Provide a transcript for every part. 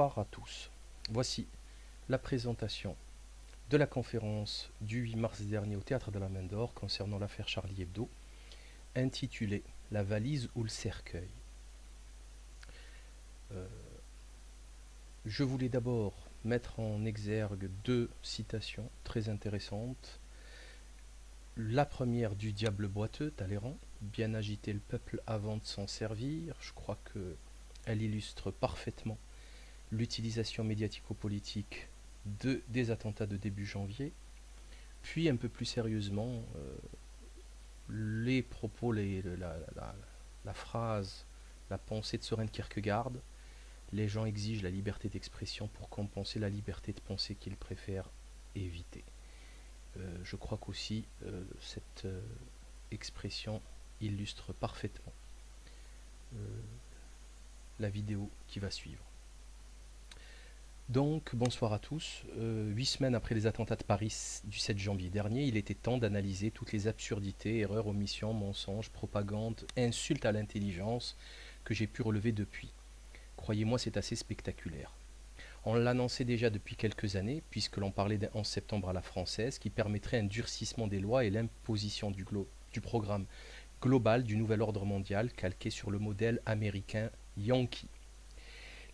Bonsoir à tous. Voici la présentation de la conférence du 8 mars dernier au Théâtre de la Main d'Or concernant l'affaire Charlie Hebdo, intitulée La valise ou le cercueil. Je voulais d'abord mettre en exergue deux citations très intéressantes. La première du Diable boiteux, Talleyrand, bien agiter le peuple avant de s'en servir. Je crois qu'elle illustre parfaitement l'utilisation médiatico-politique des attentats de début janvier. Puis un peu plus sérieusement, les propos, la phrase, la pensée de Søren Kierkegaard. Les gens exigent la liberté d'expression pour compenser la liberté de pensée qu'ils préfèrent éviter. Je crois qu'aussi cette expression illustre parfaitement la vidéo qui va suivre. Donc, bonsoir à tous. 8 semaines après les attentats de Paris du 7 janvier dernier, il était temps d'analyser toutes les absurdités, erreurs, omissions, mensonges, propagande, insultes à l'intelligence que j'ai pu relever depuis. Croyez-moi, c'est assez spectaculaire. On l'annonçait déjà depuis quelques années, puisque l'on parlait d'un 11 septembre à la française qui permettrait un durcissement des lois et l'imposition du programme global du nouvel ordre mondial calqué sur le modèle américain Yankee.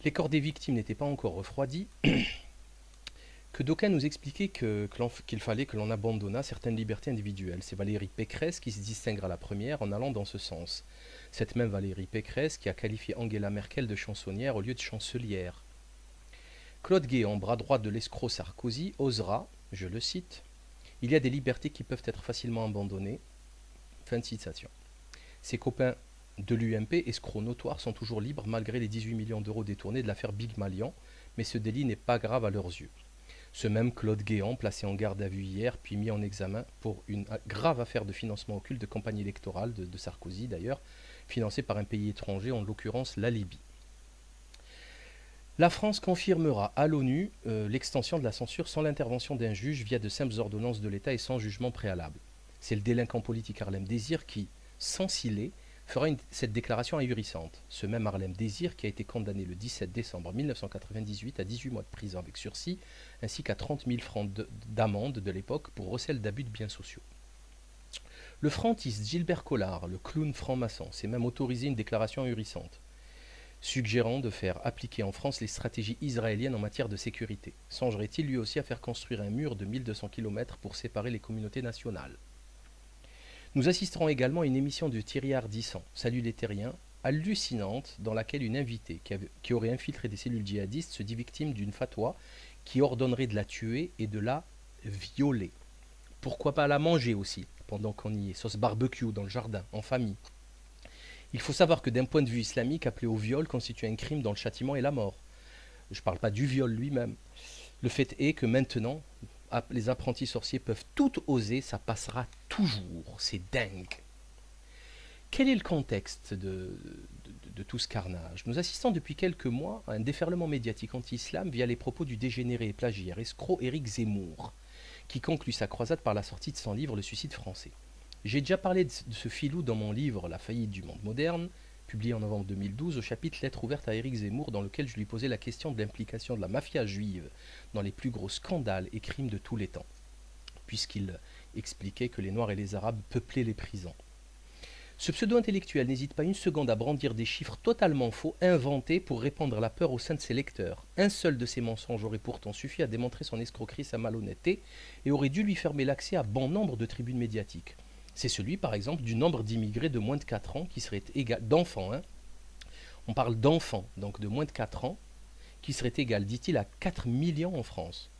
Les corps des victimes n'étaient pas encore refroidis, que d'aucuns nous expliquaient qu'il fallait que l'on abandonnât certaines libertés individuelles. C'est Valérie Pécresse qui se distinguera la première en allant dans ce sens. Cette même Valérie Pécresse qui a qualifié Angela Merkel de chansonnière au lieu de chancelière. Claude Guéant, bras droit de l'escroc Sarkozy, osera, je le cite, « Il y a des libertés qui peuvent être facilement abandonnées. » Fin de citation. Ses copains de l'UMP, escrocs notoires, sont toujours libres malgré les 18 millions d'euros détournés de l'affaire Big Malian, mais ce délit n'est pas grave à leurs yeux. Ce même Claude Guéant, placé en garde à vue hier, puis mis en examen pour une grave affaire de financement occulte de campagne électorale de Sarkozy d'ailleurs, financée par un pays étranger, en l'occurrence la Libye. La France confirmera à l'ONU l'extension de la censure sans l'intervention d'un juge via de simples ordonnances de l'État et sans jugement préalable. C'est le délinquant politique Harlem Désir qui, sans ciller, fera cette déclaration ahurissante. Ce même Harlem Désir qui a été condamné le 17 décembre 1998 à 18 mois de prison avec sursis, ainsi qu'à 30 000 francs d'amende de l'époque pour recel d'abus de biens sociaux. Le frantiste Gilbert Collard, le clown franc-maçon, s'est même autorisé une déclaration ahurissante, suggérant de faire appliquer en France les stratégies israéliennes en matière de sécurité. Songerait-il lui aussi à faire construire un mur de 1200 km pour séparer les communautés nationales? Nous assisterons également à une émission de Thierry Ardisson, Salut les Terriens, hallucinante, dans laquelle une invitée qui aurait infiltré des cellules djihadistes se dit victime d'une fatwa qui ordonnerait de la tuer et de la violer. Pourquoi pas la manger aussi, pendant qu'on y est, sauce barbecue dans le jardin, en famille. Il faut savoir que d'un point de vue islamique, appeler au viol constitue un crime dont le châtiment est la mort. Je ne parle pas du viol lui-même. Le fait est que maintenant, les apprentis sorciers peuvent tout oser, ça passera toujours. C'est dingue. Quel est le contexte de tout ce carnage? Nous assistons depuis quelques mois à un déferlement médiatique anti-islam via les propos du dégénéré et plagiaire escroc Éric Zemmour, qui conclut sa croisade par la sortie de son livre Le suicide français. J'ai déjà parlé de ce filou dans mon livre La faillite du monde moderne, publié en novembre 2012 au chapitre Lettre ouverte à Éric Zemmour, dans lequel je lui posais la question de l'implication de la mafia juive dans les plus gros scandales et crimes de tous les temps, puisqu'il expliquait que les Noirs et les Arabes peuplaient les prisons. Ce pseudo-intellectuel n'hésite pas une seconde à brandir des chiffres totalement faux, inventés pour répandre la peur au sein de ses lecteurs. Un seul de ces mensonges aurait pourtant suffi à démontrer son escroquerie, sa malhonnêteté, et aurait dû lui fermer l'accès à bon nombre de tribunes médiatiques. C'est celui, par exemple, du nombre d'immigrés de moins de 4 ans qui serait égal, d'enfants, hein. On parle d'enfants, donc de moins de 4 ans, qui serait égal, dit-il, à 4 millions en France.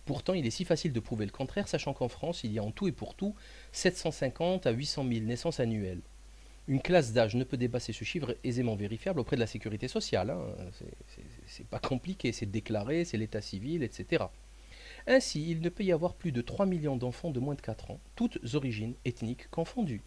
Pourtant, il est si facile de prouver le contraire, sachant qu'en France, il y a en tout et pour tout 750 à 800 000 naissances annuelles. Une classe d'âge ne peut dépasser ce chiffre aisément vérifiable auprès de la sécurité sociale. Hein. C'est pas compliqué, c'est déclaré, c'est l'état civil, etc. Ainsi, il ne peut y avoir plus de 3 millions d'enfants de moins de 4 ans, toutes origines ethniques confondues.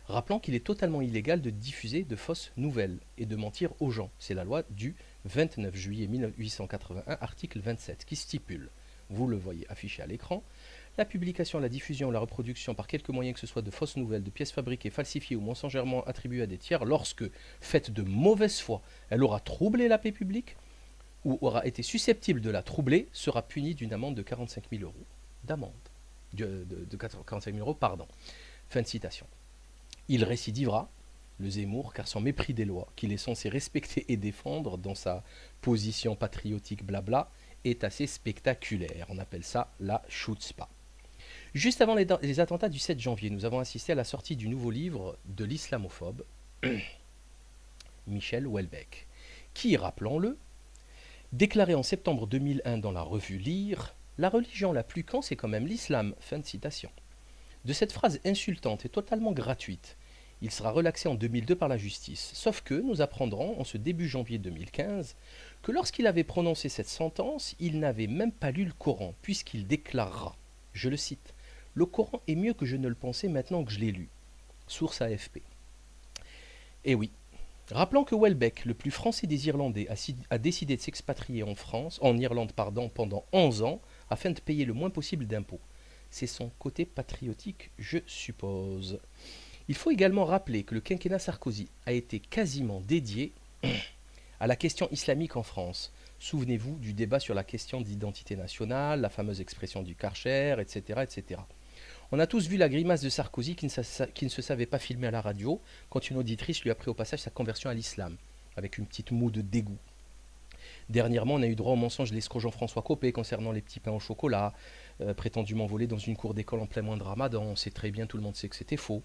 Rappelant qu'il est totalement illégal de diffuser de fausses nouvelles et de mentir aux gens. C'est la loi du 29 juillet 1881, article 27, qui stipule, vous le voyez affiché à l'écran, la publication, la diffusion, la reproduction par quelque moyen que ce soit de fausses nouvelles, de pièces fabriquées, falsifiées ou mensongèrement attribuées à des tiers, lorsque, faite de mauvaise foi, elle aura troublé la paix publique, ou aura été susceptible de la troubler sera puni d'une amende de 45 000 euros. D'amende. De 45 000 euros, pardon. Fin de citation. Il récidivera, le Zemmour, car son mépris des lois, qu'il est censé respecter et défendre dans sa position patriotique blabla, est assez spectaculaire. On appelle ça la chutzpah. Juste avant les attentats du 7 janvier, nous avons assisté à la sortie du nouveau livre de l'islamophobe Michel Houellebecq, qui, rappelons-le, déclarait en septembre 2001 dans la revue Lire, la religion la plus quand c'est quand même l'islam. Fin de citation. De cette phrase insultante et totalement gratuite, il sera relaxé en 2002 par la justice. Sauf que nous apprendrons en ce début janvier 2015 que lorsqu'il avait prononcé cette sentence, il n'avait même pas lu le Coran, puisqu'il déclarera, je le cite, « Le Coran est mieux que je ne le pensais maintenant que je l'ai lu ». Source AFP. Et oui, rappelons que Houellebecq, le plus français des Irlandais, a décidé de s'expatrier en Irlande pendant 11 ans afin de payer le moins possible d'impôts. C'est son côté patriotique, je suppose. Il faut également rappeler que le quinquennat Sarkozy a été quasiment dédié à la question islamique en France. Souvenez-vous du débat sur la question d'identité nationale, la fameuse expression du Karcher, etc., etc. On a tous vu la grimace de Sarkozy qui ne se savait pas filmer à la radio quand une auditrice lui a pris au passage sa conversion à l'islam, avec une petite moue de dégoût. Dernièrement, on a eu droit au mensonge de l'escroc Jean-François Copé concernant les petits pains au chocolat, prétendument volés dans une cour d'école en plein mois de Ramadan. On sait très bien, tout le monde sait que c'était faux.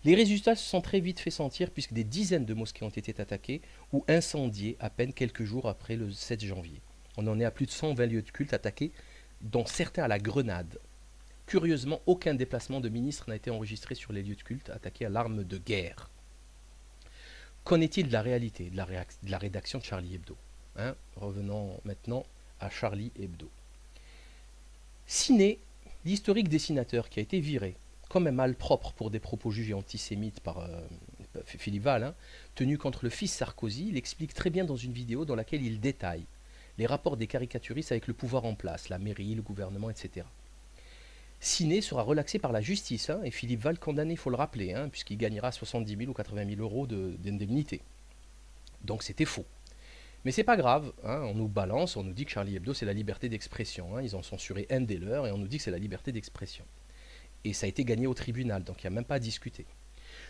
Les résultats se sont très vite fait sentir puisque des dizaines de mosquées ont été attaquées ou incendiées à peine quelques jours après le 7 janvier. On en est à plus de 120 lieux de culte attaqués, dont certains à la grenade. Curieusement, aucun déplacement de ministre n'a été enregistré sur les lieux de culte attaqués à l'arme de guerre. Qu'en est-il de la réalité, de la rédaction de Charlie Hebdo, Revenons maintenant à Charlie Hebdo. Ciné, l'historique dessinateur qui a été viré, comme un malpropre pour des propos jugés antisémites par Philippe Val, tenu contre le fils Sarkozy, il explique très bien dans une vidéo dans laquelle il détaille les rapports des caricaturistes avec le pouvoir en place, la mairie, le gouvernement, etc. Ciné sera relaxé par la justice, et Philippe Val condamné, il faut le rappeler, puisqu'il gagnera 70 000 ou 80 000 euros d'indemnité. Donc c'était faux. Mais c'est pas grave, on nous balance, on nous dit que Charlie Hebdo c'est la liberté d'expression. Ils ont censuré un des leurs et on nous dit que c'est la liberté d'expression. Et ça a été gagné au tribunal, donc il n'y a même pas à discuter.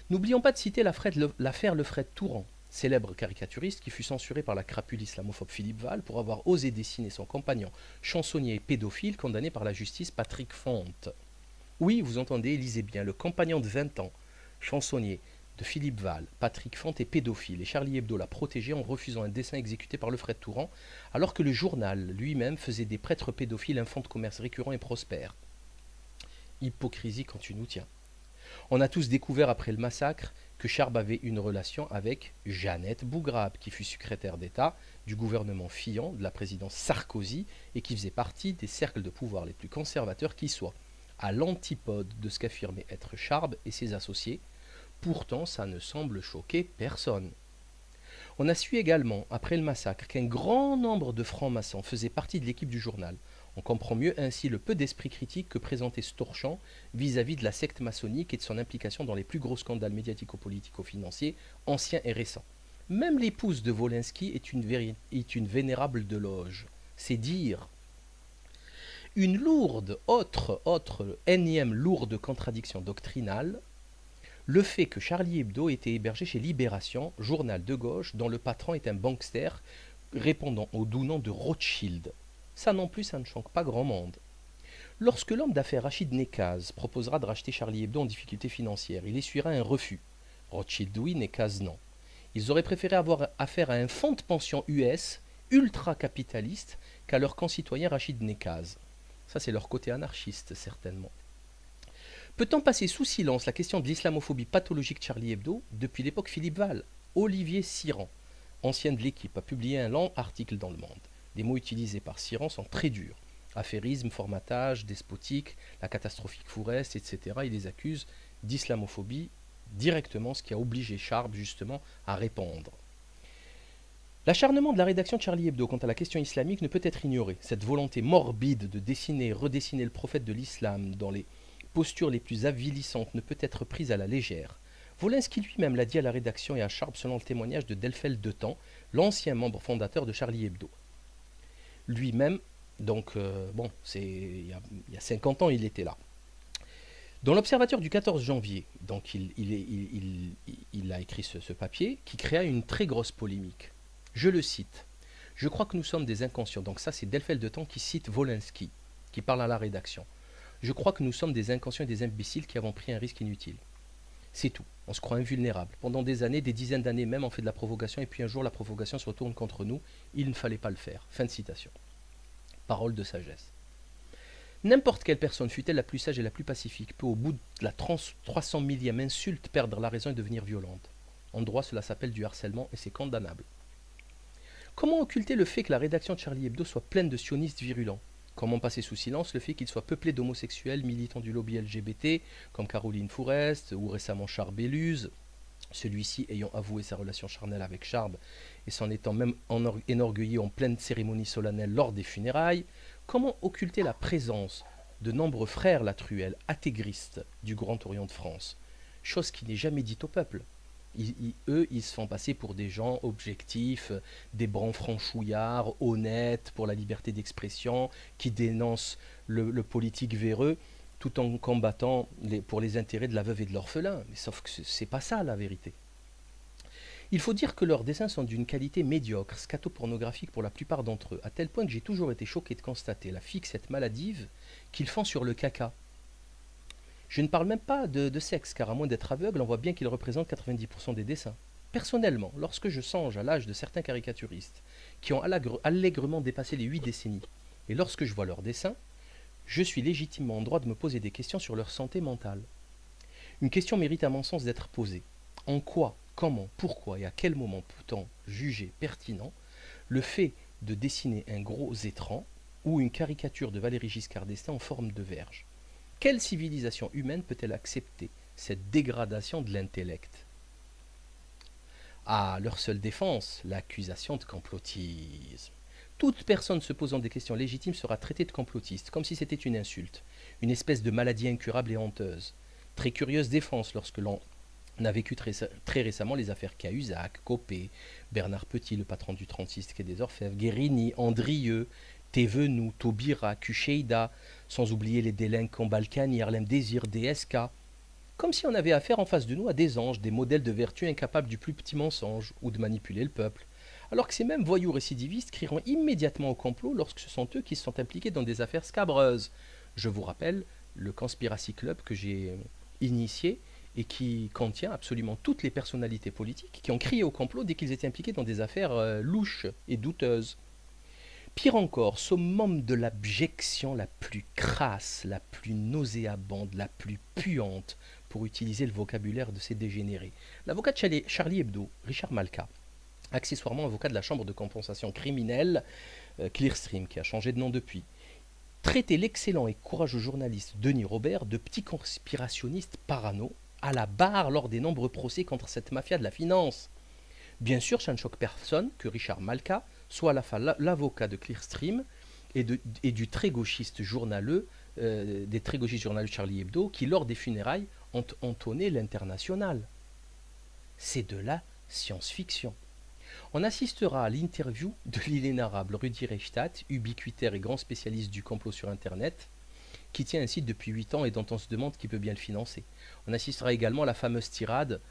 N'oublions pas de citer l'affaire Lefred-Touran, célèbre caricaturiste qui fut censuré par la crapule islamophobe Philippe Val pour avoir osé dessiner son compagnon chansonnier et pédophile condamné par la justice Patrick Fonte. Oui, vous entendez, lisez bien, le compagnon de 20 ans, chansonnier de Philippe Val, Patrick Fonte est pédophile et Charlie Hebdo l'a protégé en refusant un dessin exécuté par Lefred-Touran alors que le journal lui-même faisait des prêtres pédophiles un fonds de commerce récurrent et prospère. Hypocrisie quand tu nous tiens. On a tous découvert après le massacre que Charb avait une relation avec Jeannette Bougrabe, qui fut secrétaire d'État du gouvernement Fillon, de la présidence Sarkozy, et qui faisait partie des cercles de pouvoir les plus conservateurs qui soient, à l'antipode de ce qu'affirmaient être Charb et ses associés. Pourtant, ça ne semble choquer personne. On a su également, après le massacre, qu'un grand nombre de francs-maçons faisaient partie de l'équipe du journal. On comprend mieux ainsi le peu d'esprit critique que présentait Storchamp vis-à-vis de la secte maçonnique et de son implication dans les plus gros scandales médiatico-politico-financiers, anciens et récents. Même l'épouse de Wolinski est une vénérable de loge. C'est dire. Une énième lourde contradiction doctrinale, le fait que Charlie Hebdo était hébergé chez Libération, journal de gauche, dont le patron est un bankster répondant au doux nom de Rothschild. Ça non plus, ça ne choque pas grand monde. Lorsque l'homme d'affaires Rachid Nekaz proposera de racheter Charlie Hebdo en difficulté financière, il essuiera un refus. Rothschild oui, Nekaz non. Ils auraient préféré avoir affaire à un fonds de pension US ultra-capitaliste qu'à leur concitoyen Rachid Nekaz. Ça, c'est leur côté anarchiste, certainement. Peut-on passer sous silence la question de l'islamophobie pathologique de Charlie Hebdo depuis l'époque Philippe Val? Olivier Siran, ancien de l'équipe, a publié un long article dans Le Monde. Les mots utilisés par Siran sont très durs. Affairisme, formatage, despotique, la catastrophique Fourest, etc. Il les accuse d'islamophobie directement, ce qui a obligé Charb justement à répondre. L'acharnement de la rédaction de Charlie Hebdo quant à la question islamique ne peut être ignoré. Cette volonté morbide de dessiner et redessiner le prophète de l'islam dans les postures les plus avilissantes ne peut être prise à la légère. Wolinski lui-même l'a dit à la rédaction et à Charb selon le témoignage de Delphel Detemps, l'ancien membre fondateur de Charlie Hebdo. lui-même. Donc, bon, il y a 50 ans, il était là. Dans l'Observateur du 14 janvier, donc il a écrit ce papier qui créa une très grosse polémique. Je le cite. Je crois que nous sommes des inconscients. Donc ça, c'est Delphel de Temps qui cite Wolinski, qui parle à la rédaction. Je crois que nous sommes des inconscients et des imbéciles qui avons pris un risque inutile. C'est tout. On se croit invulnérable. Pendant des années, des dizaines d'années même, on fait de la provocation et puis un jour, la provocation se retourne contre nous. Il ne fallait pas le faire. Fin de citation. Parole de sagesse. N'importe quelle personne, fût-elle la plus sage et la plus pacifique, peut au bout de la 300 millième insulte perdre la raison et devenir violente. En droit, cela s'appelle du harcèlement et c'est condamnable. Comment occulter le fait que la rédaction de Charlie Hebdo soit pleine de sionistes virulents? Comment passer sous silence le fait qu'il soit peuplé d'homosexuels militants du lobby LGBT, comme Caroline Fourest ou récemment Charles Belluz, celui-ci ayant avoué sa relation charnelle avec Charb et s'en étant même enorgueilli en pleine cérémonie solennelle lors des funérailles? Comment occulter la présence de nombreux frères Latruelle, intégristes du Grand Orient de France, chose qui n'est jamais dite au peuple? Eux, ils se font passer pour des gens objectifs, des brands franchouillards, honnêtes, pour la liberté d'expression, qui dénoncent le politique véreux, tout en combattant pour les intérêts de la veuve et de l'orphelin. Mais sauf que c'est pas ça la vérité. Il faut dire que leurs dessins sont d'une qualité médiocre, scatopornographique pour la plupart d'entre eux, à tel point que j'ai toujours été choqué de constater la fixette maladive qu'ils font sur le caca. Je ne parle même pas de sexe, car à moins d'être aveugle, on voit bien qu'ils représentent 90% des dessins. Personnellement, lorsque je songe à l'âge de certains caricaturistes, qui ont allègrement dépassé les 8 décennies, et lorsque je vois leurs dessins, je suis légitimement en droit de me poser des questions sur leur santé mentale. Une question mérite à mon sens d'être posée. En quoi, comment, pourquoi et à quel moment peut-on juger pertinent le fait de dessiner un gros étran ou une caricature de Valéry Giscard d'Estaing en forme de verge? Quelle civilisation humaine peut-elle accepter cette dégradation de l'intellect? À leur seule défense, l'accusation de complotisme. Toute personne se posant des questions légitimes sera traitée de complotiste, comme si c'était une insulte, une espèce de maladie incurable et honteuse. Très curieuse défense lorsque l'on a vécu très récemment les affaires Cahuzac, Copé, Bernard Petit, le patron du 36 quai des Orfèvres, Guérini, Andrieux, Thévenoud, Taubira, Kucheida, sans oublier les délinquants Balkany, Harlem Désir, DSK. Comme si on avait affaire en face de nous à des anges, des modèles de vertu incapables du plus petit mensonge ou de manipuler le peuple. Alors que ces mêmes voyous récidivistes crieront immédiatement au complot lorsque ce sont eux qui se sont impliqués dans des affaires scabreuses. Je vous rappelle le Conspiracy Club que j'ai initié et qui contient absolument toutes les personnalités politiques qui ont crié au complot dès qu'ils étaient impliqués dans des affaires louches et douteuses. Pire encore, summum de l'abjection la plus crasse, la plus nauséabonde, la plus puante, pour utiliser le vocabulaire de ces dégénérés. L'avocat de Charlie Hebdo, Richard Malka, accessoirement avocat de la Chambre de compensation criminelle Clearstream, qui a changé de nom depuis, traitait l'excellent et courageux journaliste Denis Robert de petit conspirationniste parano à la barre lors des nombreux procès contre cette mafia de la finance. Bien sûr, ça ne choque personne que Richard Malka soit à la fois l'avocat de Clearstream et du très gauchiste journaleux, des très gauchistes journaleux Charlie Hebdo, qui lors des funérailles ont entonné l'Internationale. C'est de la science-fiction. On assistera à l'interview de l'inénarrable Rudi Reichstadt, ubiquitaire et grand spécialiste du complot sur Internet, qui tient un site depuis 8 ans et dont on se demande qui peut bien le financer. On assistera également à la fameuse tirade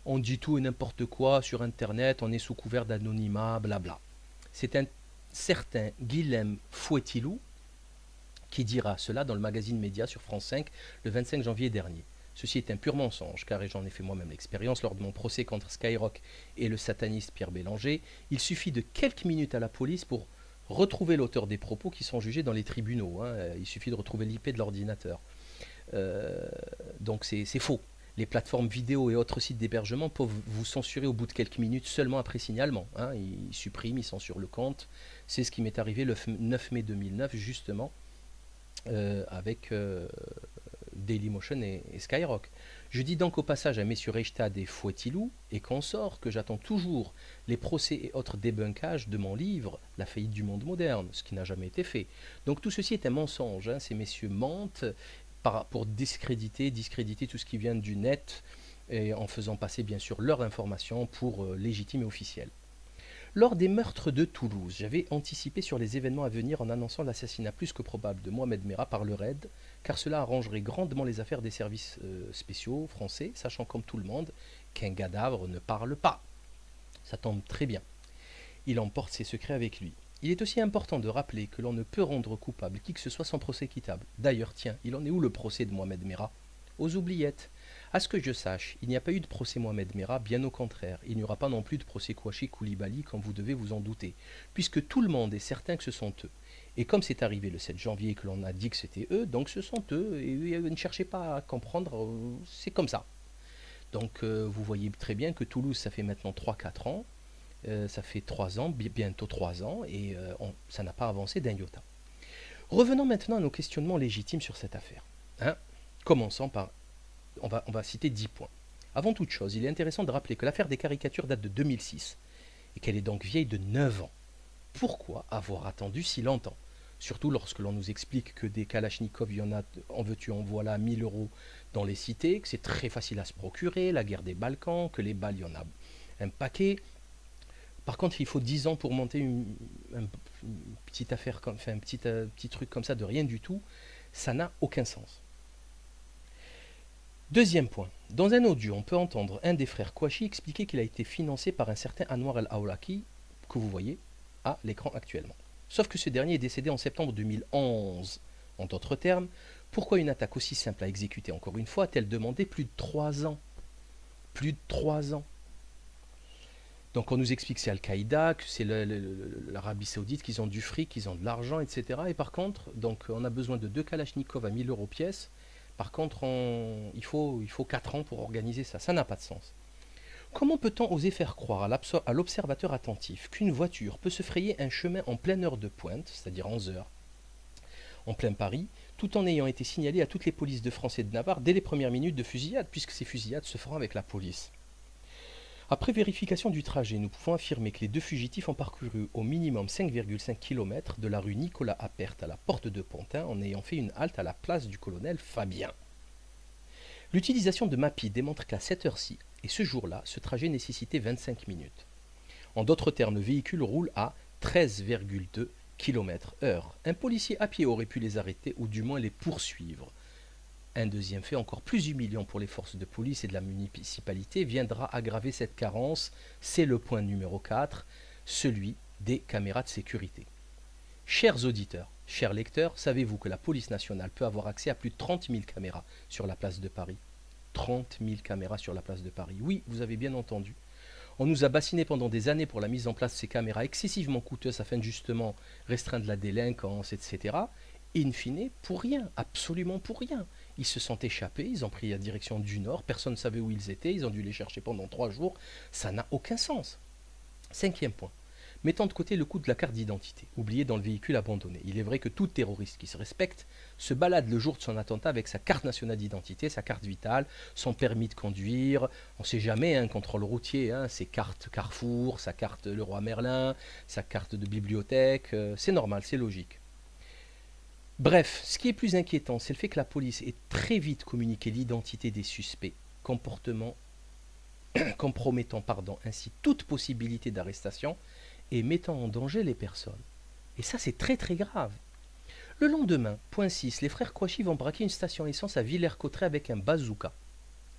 « On dit tout et n'importe quoi sur Internet, on est sous couvert d'anonymat, blabla ». C'est un certain Guilhem Fouettilou qui dira cela dans le magazine Média sur France 5 le 25 janvier dernier. Ceci est un pur mensonge, car j'en ai fait moi-même l'expérience lors de mon procès contre Skyrock et le sataniste Pierre Bélanger. Il suffit de quelques minutes à la police pour retrouver l'auteur des propos qui sont jugés dans les tribunaux. Il suffit de retrouver l'IP de l'ordinateur. Donc c'est faux. Les plateformes vidéo et autres sites d'hébergement peuvent vous censurer au bout de quelques minutes seulement après signalement. Ils suppriment, ils censurent le compte. C'est ce qui m'est arrivé le 9 mai 2009, justement, avec Dailymotion et Skyrock. Je dis donc au passage à messieurs Reichstad et Fouettilou et consorts que j'attends toujours les procès et autres débunkages de mon livre « La faillite du monde moderne », ce qui n'a jamais été fait. Donc tout ceci est un mensonge. Ces messieurs mentent pour discréditer tout ce qui vient du net et en faisant passer bien sûr leur information pour légitime et officielle. Lors des meurtres de Toulouse, j'avais anticipé sur les événements à venir en annonçant l'assassinat plus que probable de Mohamed Merah par le RAID, car cela arrangerait grandement les affaires des services spéciaux français, sachant comme tout le monde qu'un cadavre ne parle pas. Ça tombe très bien. Il emporte ses secrets avec lui. Il est aussi important de rappeler que l'on ne peut rendre coupable qui que ce soit sans procès équitable. D'ailleurs, tiens, il en est où le procès de Mohamed Merah? Aux oubliettes. À ce que je sache, il n'y a pas eu de procès Mohamed Merah, bien au contraire. Il n'y aura pas non plus de procès Kouachi Koulibaly, comme vous devez vous en douter, puisque tout le monde est certain que ce sont eux. Et comme c'est arrivé le 7 janvier et que l'on a dit que c'était eux, donc ce sont eux, et ne cherchez pas à comprendre, c'est comme ça. Donc vous voyez très bien que Toulouse, ça fait maintenant 3-4 ans, ça fait 3 ans, bientôt 3 ans, et ça n'a pas avancé d'un iota. Revenons maintenant à nos questionnements légitimes sur cette affaire. Hein. Commençons par, on va citer 10 points. Avant toute chose, il est intéressant de rappeler que l'affaire des caricatures date de 2006, et qu'elle est donc vieille de 9 ans. Pourquoi avoir attendu si longtemps? Surtout lorsque l'on nous explique que des Kalachnikov, il y en a, en veux-tu, en voilà, 1000 euros dans les cités, que c'est très facile à se procurer, la guerre des Balkans, que les balles, il y en a un paquet. Par contre, il faut 10 ans pour monter une petite affaire, enfin, un petit truc comme ça de rien du tout. Ça n'a aucun sens. Deuxième point. Dans un audio, on peut entendre un des frères Kouachi expliquer qu'il a été financé par un certain Anwar el-Awlaki, que vous voyez à l'écran actuellement. Sauf que ce dernier est décédé en septembre 2011. En d'autres termes, pourquoi une attaque aussi simple à exécuter, encore une fois, a-t-elle demandé plus de 3 ans? Plus de 3 ans. Donc on nous explique que c'est Al-Qaïda, que c'est l'Arabie Saoudite, qu'ils ont du fric, qu'ils ont de l'argent, etc. Et par contre, donc on a besoin de 2 Kalachnikov à 1000 euros pièce. Par contre, il faut 4 ans pour organiser ça. Ça n'a pas de sens. Comment peut-on oser faire croire à l'observateur attentif qu'une voiture peut se frayer un chemin en pleine heure de pointe, c'est-à-dire 11 heures, en plein Paris, tout en ayant été signalé à toutes les polices de France et de Navarre dès les premières minutes de fusillade, puisque ces fusillades se feront avec la police? Après vérification du trajet, nous pouvons affirmer que les deux fugitifs ont parcouru au minimum 5,5 km de la rue Nicolas Appert à la porte de Pantin en ayant fait une halte à la place du colonel Fabien. L'utilisation de Mappy démontre qu'à cette heure-ci et ce jour-là, ce trajet nécessitait 25 minutes. En d'autres termes, le véhicule roule à 13,2 km/h. Un policier à pied aurait pu les arrêter ou du moins les poursuivre. Un deuxième fait encore plus humiliant pour les forces de police et de la municipalité viendra aggraver cette carence, c'est le point numéro 4, celui des caméras de sécurité. Chers auditeurs, chers lecteurs, savez-vous que la police nationale peut avoir accès à plus de 30 000 caméras sur la place de Paris? 30 000 caméras sur la place de Paris. Oui, vous avez bien entendu. On nous a bassinés pendant des années pour la mise en place de ces caméras excessivement coûteuses afin de justement restreindre la délinquance, etc. In fine, pour rien, absolument pour rien. Ils se sont échappés, ils ont pris la direction du nord, personne ne savait où ils étaient, ils ont dû les chercher pendant 3 jours. Ça n'a aucun sens. Cinquième point. Mettant de côté le coût de la carte d'identité, oubliée dans le véhicule abandonné. Il est vrai que tout terroriste qui se respecte se balade le jour de son attentat avec sa carte nationale d'identité, sa carte vitale, son permis de conduire. On ne sait jamais, un contrôle routier, ses cartes Carrefour, sa carte Leroy Merlin, sa carte de bibliothèque. C'est normal, c'est logique. Bref, ce qui est plus inquiétant, c'est le fait que la police ait très vite communiqué l'identité des suspects, compromettant ainsi toute possibilité d'arrestation et mettant en danger les personnes. Et ça, c'est très très grave. Le lendemain, point 6, les frères Kouachi vont braquer une station essence à Villers-Cotterêts avec un bazooka.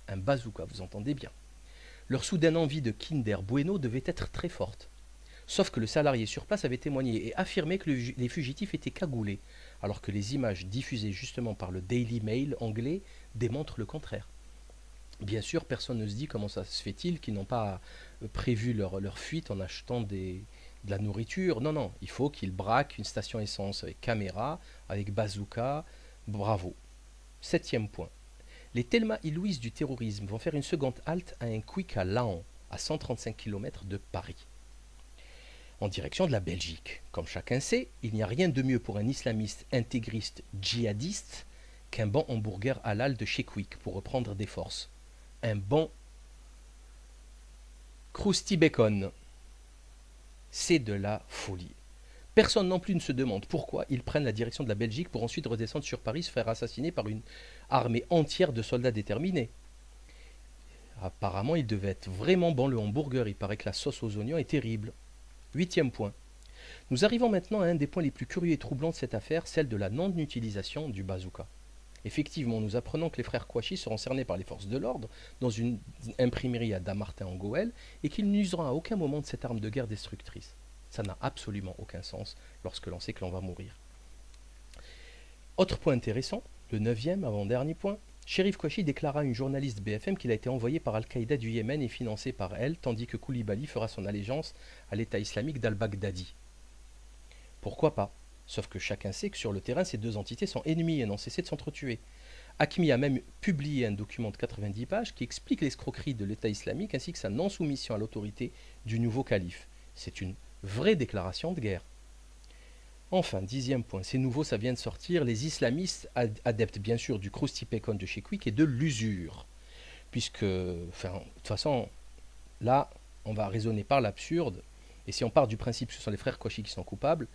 Un bazooka, vous entendez bien. Leur soudaine envie de Kinder Bueno devait être très forte. Sauf que le salarié sur place avait témoigné et affirmé que les fugitifs étaient cagoulés, alors que les images diffusées justement par le Daily Mail anglais démontrent le contraire. Bien sûr, personne ne se dit comment ça se fait-il qu'ils n'ont pas prévu leur fuite en achetant de la nourriture. Non, non, il faut qu'ils braquent une station essence avec caméra, avec bazooka. Bravo. Septième point. Les Thelma et Louise du terrorisme vont faire une seconde halte à un quick à Laon, à 135 km de Paris, en direction de la Belgique. Comme chacun sait, il n'y a rien de mieux pour un islamiste intégriste djihadiste qu'un bon hamburger halal de chez Quick pour reprendre des forces. Un bon Krusty Bacon. C'est de la folie. Personne non plus ne se demande pourquoi ils prennent la direction de la Belgique pour ensuite redescendre sur Paris, se faire assassiner par une armée entière de soldats déterminés. Apparemment, il devait être vraiment bon le hamburger, il paraît que la sauce aux oignons est terrible. 8e point. Nous arrivons maintenant à un des points les plus curieux et troublants de cette affaire, celle de la non-utilisation du bazooka. Effectivement, nous apprenons que les frères Kouachi seront cernés par les forces de l'ordre dans une imprimerie à Damartin en Goël et qu'ils n'useront à aucun moment de cette arme de guerre destructrice. Ça n'a absolument aucun sens lorsque l'on sait que l'on va mourir. Autre point intéressant, le 9e, avant-dernier point, Chérif Kouachi déclara à une journaliste BFM qu'il a été envoyé par Al-Qaïda du Yémen et financé par elle, tandis que Koulibaly fera son allégeance à l'État islamique d'Al-Baghdadi. Pourquoi pas? Sauf que chacun sait que sur le terrain, ces deux entités sont ennemies et n'ont cessé de s'entretuer. Hakimi a même publié un document de 90 pages qui explique l'escroquerie de l'État islamique ainsi que sa non-soumission à l'autorité du nouveau calife. C'est une vraie déclaration de guerre. Enfin, 10e point, c'est nouveau, ça vient de sortir, les islamistes, adeptes bien sûr du Krusty-Pekon de chez Quick et de l'usure. Puisque, enfin, de toute façon, là, on va raisonner par l'absurde, et si on part du principe que ce sont les frères Kouachi qui sont coupables,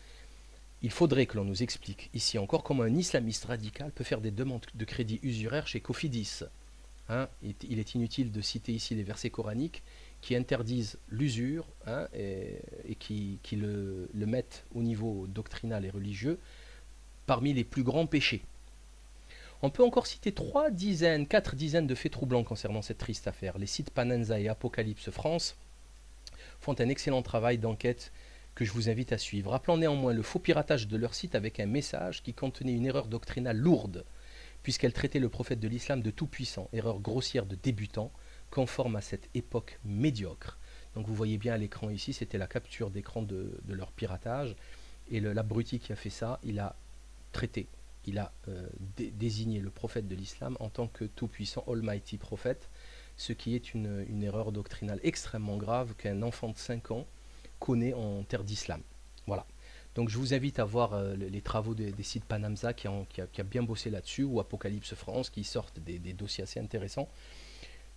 il faudrait que l'on nous explique ici encore comment un islamiste radical peut faire des demandes de crédit usuraire chez Cofidis. Hein, il est inutile de citer ici les versets coraniques qui interdisent l'usure et qui le mettent au niveau doctrinal et religieux parmi les plus grands péchés. On peut encore citer 4 dizaines de faits troublants concernant cette triste affaire. Les sites Panenza et Apocalypse France font un excellent travail d'enquête que je vous invite à suivre. Rappelant néanmoins le faux piratage de leur site avec un message qui contenait une erreur doctrinale lourde, puisqu'elle traitait le prophète de l'islam de tout-puissant, erreur grossière de débutant, conforme à cette époque médiocre. Donc vous voyez bien à l'écran ici, c'était la capture d'écran de leur piratage, et l'abruti qui a fait ça, il a traité, il a désigné le prophète de l'islam en tant que tout-puissant, almighty prophète, ce qui est une erreur doctrinale extrêmement grave qu'un enfant de 5 ans connaît en terre d'islam. Voilà. Donc je vous invite à voir les travaux des sites Panamza qui a bien bossé là-dessus, ou Apocalypse France qui sortent des dossiers assez intéressants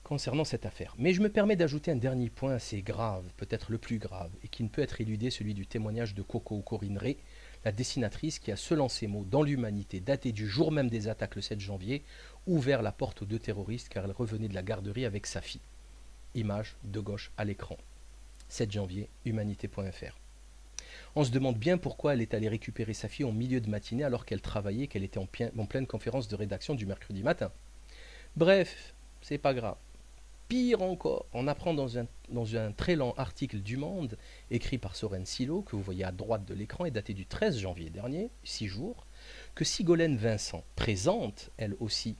concernant cette affaire. Mais je me permets d'ajouter un dernier point assez grave, peut-être le plus grave, et qui ne peut être éludé, celui du témoignage de Coco Corinne Ray, la dessinatrice qui a, selon ses mots, dans l'humanité, daté du jour même des attaques le 7 janvier, ouvert la porte aux deux terroristes car elle revenait de la garderie avec sa fille. Image de gauche à l'écran. 7 janvier, humanité.fr. On se demande bien pourquoi elle est allée récupérer sa fille en milieu de matinée alors qu'elle travaillait, qu'elle était en pleine conférence de rédaction du mercredi matin. Bref, c'est pas grave. Pire encore, on apprend dans un très lent article du Monde, écrit par Soren Silo, que vous voyez à droite de l'écran, et daté du 13 janvier dernier, 6 jours, que Sigolène Vincent, présente, elle aussi,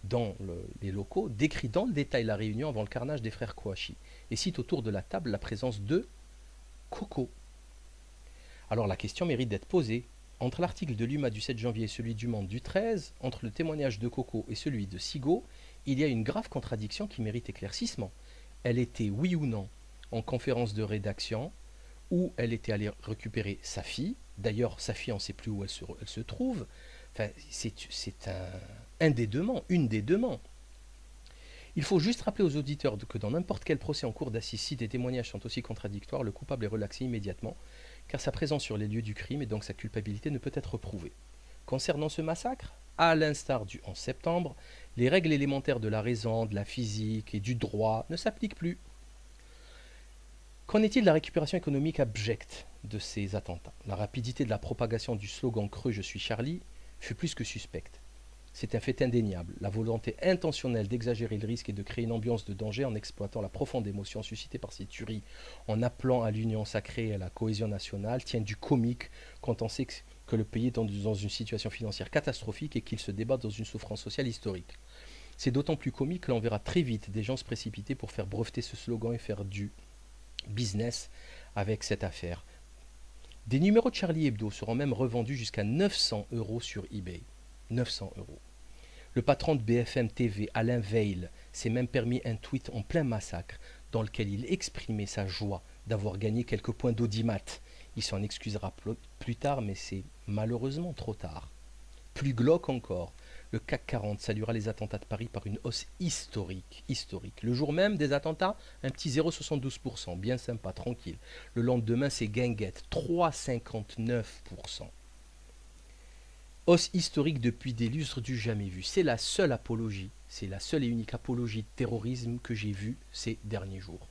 dans les locaux, décrit dans le détail la réunion avant le carnage des frères Kouachi, et cite autour de la table la présence de Coco. Alors la question mérite d'être posée. Entre l'article de l'UMA du 7 janvier et celui du Monde du 13, entre le témoignage de Coco et celui de Sigo, il y a une grave contradiction qui mérite éclaircissement. Elle était, oui ou non, en conférence de rédaction, ou elle était allée récupérer sa fille. D'ailleurs, sa fille, on ne sait plus où elle se trouve. Enfin, c'est un des deux ments, une des deux ments. Il faut juste rappeler aux auditeurs que dans n'importe quel procès en cours d'assises, si des témoignages sont aussi contradictoires, le coupable est relaxé immédiatement, car sa présence sur les lieux du crime et donc sa culpabilité ne peut être prouvée. Concernant ce massacre, à l'instar du 11 septembre, les règles élémentaires de la raison, de la physique et du droit ne s'appliquent plus. Qu'en est-il de la récupération économique abjecte de ces attentats? La rapidité de la propagation du slogan creux « Je suis Charlie » fut plus que suspecte. C'est un fait indéniable, la volonté intentionnelle d'exagérer le risque et de créer une ambiance de danger en exploitant la profonde émotion suscitée par ces tueries, en appelant à l'union sacrée et à la cohésion nationale, tient du comique quand on sait que le pays est dans une situation financière catastrophique et qu'il se débat dans une souffrance sociale historique. C'est d'autant plus comique que l'on verra très vite des gens se précipiter pour faire breveter ce slogan et faire du business avec cette affaire. Des numéros de Charlie Hebdo seront même revendus jusqu'à 900 € sur eBay. 900 €. Le patron de BFM TV, Alain Veil, s'est même permis un tweet en plein massacre dans lequel il exprimait sa joie d'avoir gagné quelques points d'audimat. Il s'en excusera plus tard, mais c'est malheureusement trop tard. Plus glauque encore, le CAC 40 saluera les attentats de Paris par une hausse historique. Le jour même des attentats, un petit 0,72%, bien sympa, tranquille. Le lendemain, c'est guinguette, 3,59%. Hausse historique depuis des lustres du jamais vu. C'est la seule apologie, c'est la seule et unique apologie de terrorisme que j'ai vue ces derniers jours.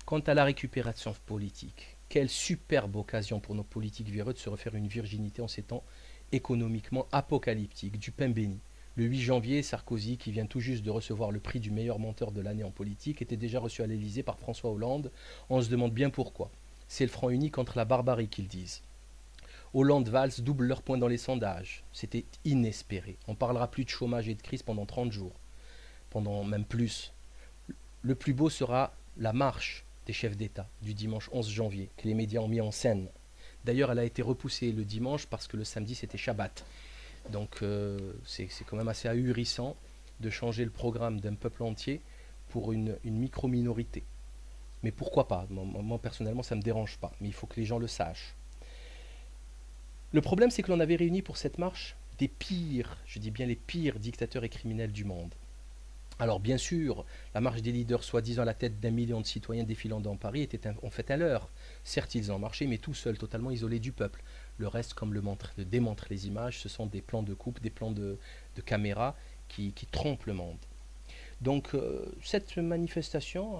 Quant à la récupération politique, Quelle superbe occasion pour nos politiques véreux de se refaire une virginité en ces temps économiquement apocalyptiques, du pain béni. Le 8 janvier, Sarkozy, qui vient tout juste de recevoir le prix du meilleur menteur de l'année en politique, était déjà reçu à l'Élysée par François Hollande. On se demande bien pourquoi. C'est le front uni contre la barbarie qu'ils disent. Hollande, Valls doublent leurs points dans les sondages. C'était inespéré. On ne parlera plus de chômage et de crise pendant 30 jours. Pendant même plus. Le plus beau sera la marche des chefs d'État du dimanche 11 janvier, que les médias ont mis en scène. D'ailleurs, elle a été repoussée le dimanche parce que le samedi c'était Shabbat. Donc c'est quand même assez ahurissant de changer le programme d'un peuple entier pour une micro-minorité. Mais pourquoi pas? Moi personnellement ça ne me dérange pas, mais il faut que les gens le sachent. Le problème c'est que l'on avait réuni pour cette marche des pires, je dis bien les pires dictateurs et criminels du monde. Alors bien sûr, la marche des leaders soi-disant à la tête d'1 million de citoyens défilant dans Paris était en fait à l'heure. Certes, ils en marchaient, mais tout seuls, totalement isolés du peuple. Le reste, comme le démontrent les images, ce sont des plans de coupe, des plans de caméra qui trompent le monde. Donc cette manifestation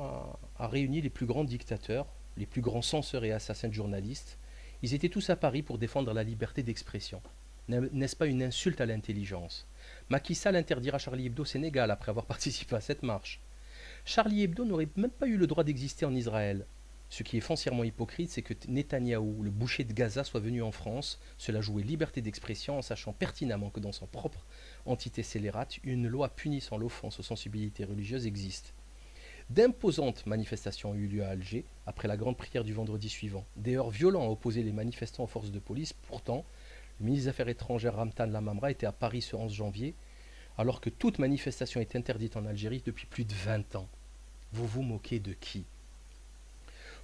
a réuni les plus grands dictateurs, les plus grands censeurs et assassins de journalistes. Ils étaient tous à Paris pour défendre la liberté d'expression. N'est-ce pas une insulte à l'intelligence? Macky Sall interdira Charlie Hebdo au Sénégal après avoir participé à cette marche. Charlie Hebdo n'aurait même pas eu le droit d'exister en Israël. Ce qui est foncièrement hypocrite, c'est que Netanyahou, le boucher de Gaza, soit venu en France. Cela jouait liberté d'expression en sachant pertinemment que dans son propre entité scélérate, une loi punissant l'offense aux sensibilités religieuses existe. D'imposantes manifestations ont eu lieu à Alger après la grande prière du vendredi suivant. Des heurts violents ont opposé les manifestants aux forces de police. Pourtant, le ministre des Affaires étrangères Ramtan Lamamra était à Paris ce 11 janvier, alors que toute manifestation est interdite en Algérie depuis plus de 20 ans. Vous vous moquez de qui?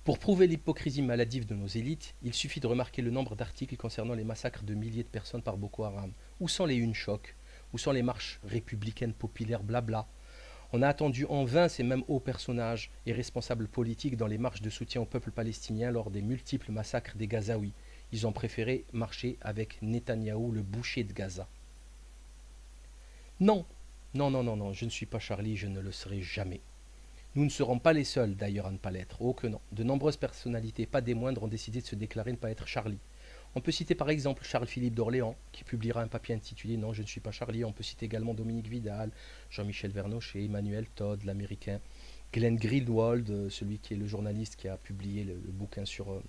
Pour prouver l'hypocrisie maladive de nos élites, il suffit de remarquer le nombre d'articles concernant les massacres de milliers de personnes par Boko Haram. Où sont les une chocs? Où sont les marches républicaines populaires blabla? On a attendu en vain ces mêmes hauts personnages et responsables politiques dans les marches de soutien au peuple palestinien lors des multiples massacres des Gazaouis. Ils ont préféré marcher avec Netanyahou, le boucher de Gaza. Non, non, non, non, non, je ne suis pas Charlie, je ne le serai jamais. Nous ne serons pas les seuls d'ailleurs à ne pas l'être, oh que non. De nombreuses personnalités, pas des moindres, ont décidé de se déclarer ne pas être Charlie. On peut citer par exemple Charles-Philippe d'Orléans, qui publiera un papier intitulé « Non, je ne suis pas Charlie ». On peut citer également Dominique Vidal, Jean-Michel Vernochet, Emmanuel Todd, l'américain, Glenn Greenwald, celui qui est le journaliste qui a publié le bouquin sur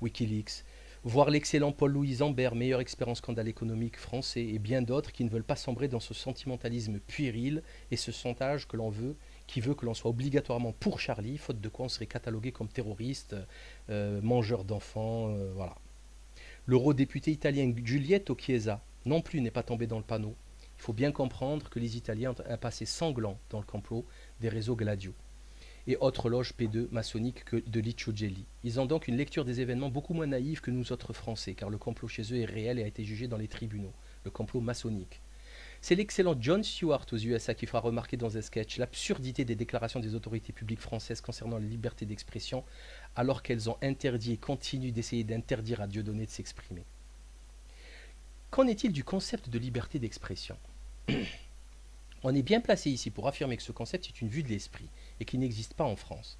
Wikileaks, voire l'excellent Paul-Louis Zambert, meilleur expert en scandale économique français, et bien d'autres qui ne veulent pas sombrer dans ce sentimentalisme puéril et ce chantage que l'on veut, qui veut que l'on soit obligatoirement pour Charlie, faute de quoi on serait catalogué comme terroriste, mangeur d'enfants, voilà. L'eurodéputé italien Giulietto Chiesa non plus n'est pas tombé dans le panneau. Il faut bien comprendre que les Italiens ont un passé sanglant dans le complot des réseaux Gladio et autres loges P2 maçonniques que de Liccio Gelli. Ils ont donc une lecture des événements beaucoup moins naïve que nous autres Français, car le complot chez eux est réel et a été jugé dans les tribunaux, le complot maçonnique. C'est l'excellent Jon Stewart aux USA qui fera remarquer dans un sketch l'absurdité des déclarations des autorités publiques françaises concernant la liberté d'expression, alors qu'elles ont interdit et continuent d'essayer d'interdire à Dieudonné de s'exprimer. Qu'en est-il du concept de liberté d'expression? On est bien placé ici pour affirmer que ce concept est une vue de l'esprit et qu'il n'existe pas en France.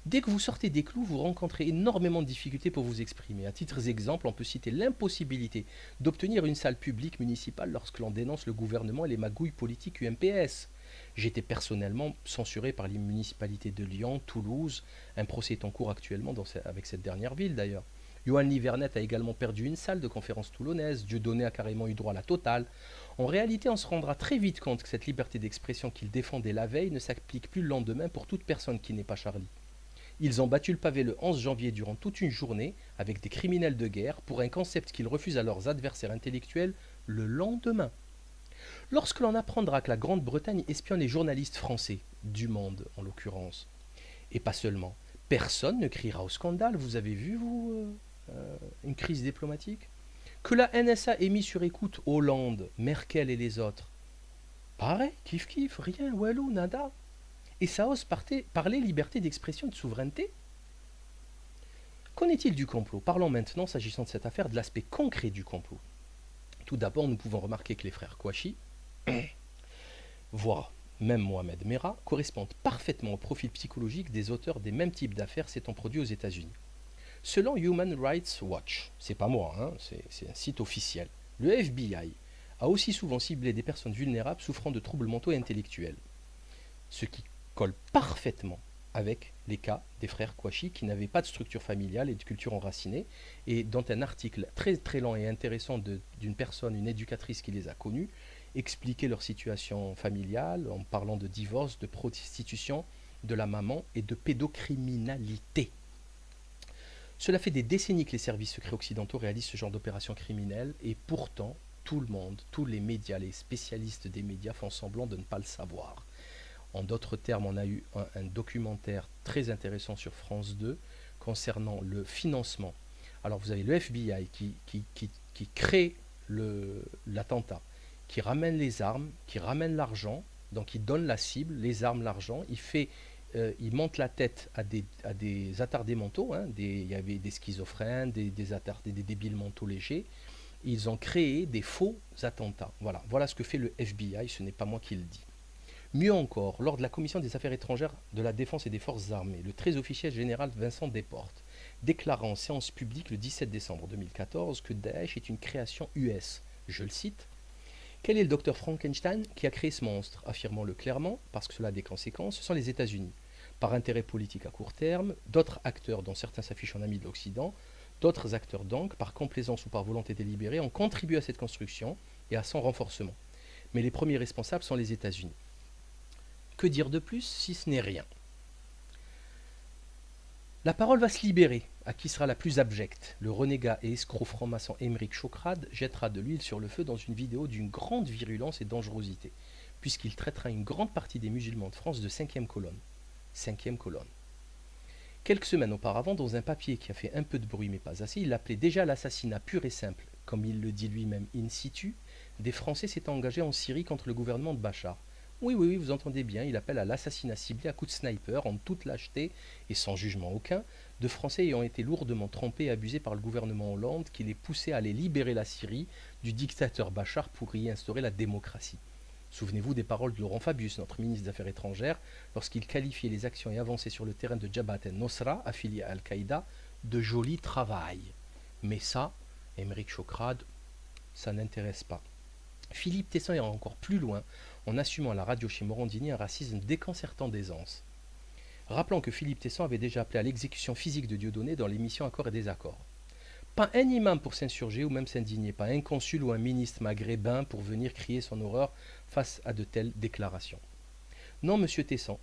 Dès que vous sortez des clous, vous rencontrez énormément de difficultés pour vous exprimer. À titre d'exemple, on peut citer l'impossibilité d'obtenir une salle publique municipale lorsque l'on dénonce le gouvernement et les magouilles politiques UMPS. J'ai été personnellement censuré par les municipalités de Lyon, Toulouse. Un procès est en cours actuellement avec cette dernière ville d'ailleurs. Johan Livernet a également perdu une salle de conférence toulonnaise. Dieudonné a carrément eu droit à la totale. En réalité, on se rendra très vite compte que cette liberté d'expression qu'il défendait la veille ne s'applique plus le lendemain pour toute personne qui n'est pas Charlie. Ils ont battu le pavé le 11 janvier durant toute une journée avec des criminels de guerre pour un concept qu'ils refusent à leurs adversaires intellectuels le lendemain. Lorsque l'on apprendra que la Grande-Bretagne espionne les journalistes français, du Monde en l'occurrence, et pas seulement, personne ne criera au scandale. Vous avez vu, vous, une crise diplomatique? Que la NSA ait mis sur écoute Hollande, Merkel et les autres. Pareil, kiff kiff, rien, walou, nada. Et ça ose parler liberté d'expression et de souveraineté? Qu'en est-il du complot? Parlons maintenant, s'agissant de cette affaire, de l'aspect concret du complot. Tout d'abord, nous pouvons remarquer que les frères Kouachi, voire même Mohamed Merah, correspondent parfaitement au profil psychologique des auteurs des mêmes types d'affaires s'étant produits aux États-Unis. Selon Human Rights Watch, c'est pas moi, hein, c'est un site officiel, le FBI a aussi souvent ciblé des personnes vulnérables souffrant de troubles mentaux et intellectuels, ce qui colle parfaitement avec les cas des frères Kouachi qui n'avaient pas de structure familiale et de culture enracinée, et dont un article très très lent et intéressant d'une personne, une éducatrice qui les a connus, expliquait leur situation familiale en parlant de divorce, de prostitution de la maman et de pédocriminalité. Cela fait des décennies que les services secrets occidentaux réalisent ce genre d'opérations criminelles, et pourtant tout le monde, tous les médias, les spécialistes des médias font semblant de ne pas le savoir. En d'autres termes, on a eu un documentaire très intéressant sur France 2 concernant le financement. Alors vous avez le FBI qui crée l'attentat, qui ramène les armes, qui ramène l'argent, donc il donne la cible, les armes, l'argent, il monte la tête à des attardés mentaux, hein, il y avait des schizophrènes, des débiles mentaux légers. Ils ont créé des faux attentats. Voilà ce que fait le FBI, ce n'est pas moi qui le dis. Mieux encore, lors de la commission des affaires étrangères de la défense et des forces armées, le très officiel général Vincent Desportes déclara en séance publique le 17 décembre 2014 que Daesh est une création US. Je le cite. Quel est le docteur Frankenstein qui a créé ce monstre, affirmant-le clairement, parce que cela a des conséquences, ce sont les États-Unis. Par intérêt politique à court terme, d'autres acteurs, dont certains s'affichent en amis de l'Occident, d'autres acteurs donc, par complaisance ou par volonté délibérée, ont contribué à cette construction et à son renforcement. Mais les premiers responsables sont les États-Unis. Que dire de plus si ce n'est rien? La parole va se libérer. À qui sera la plus abjecte? Le renégat et escroc franc-maçon Émeric Chokrade jettera de l'huile sur le feu dans une vidéo d'une grande virulence et dangerosité, puisqu'il traitera une grande partie des musulmans de France de cinquième colonne. Cinquième colonne. Quelques semaines auparavant, dans un papier qui a fait un peu de bruit mais pas assez, il appelait déjà l'assassinat pur et simple, comme il le dit lui-même in situ, des Français s'étant engagés en Syrie contre le gouvernement de Bachar. Oui, vous entendez bien, il appelle à l'assassinat ciblé à coups de sniper, en toute lâcheté et sans jugement aucun, de Français ayant été lourdement trompés et abusés par le gouvernement Hollande qui les poussait à aller libérer la Syrie du dictateur Bachar pour y instaurer la démocratie. Souvenez-vous des paroles de Laurent Fabius, notre ministre des Affaires étrangères, lorsqu'il qualifiait les actions et avancées sur le terrain de Jabhat el-Nosra, affilié à Al-Qaïda, de joli travail. Mais ça, Émeric Chokrade, ça n'intéresse pas. Philippe Tesson ira encore plus loin en assumant à la radio chez Morandini un racisme déconcertant d'aisance. Rappelons que Philippe Tesson avait déjà appelé à l'exécution physique de Dieudonné dans l'émission Accords et désaccords. Pas un imam pour s'insurger ou même s'indigner, pas un consul ou un ministre maghrébin pour venir crier son horreur face à de telles déclarations. Non, monsieur Tesson,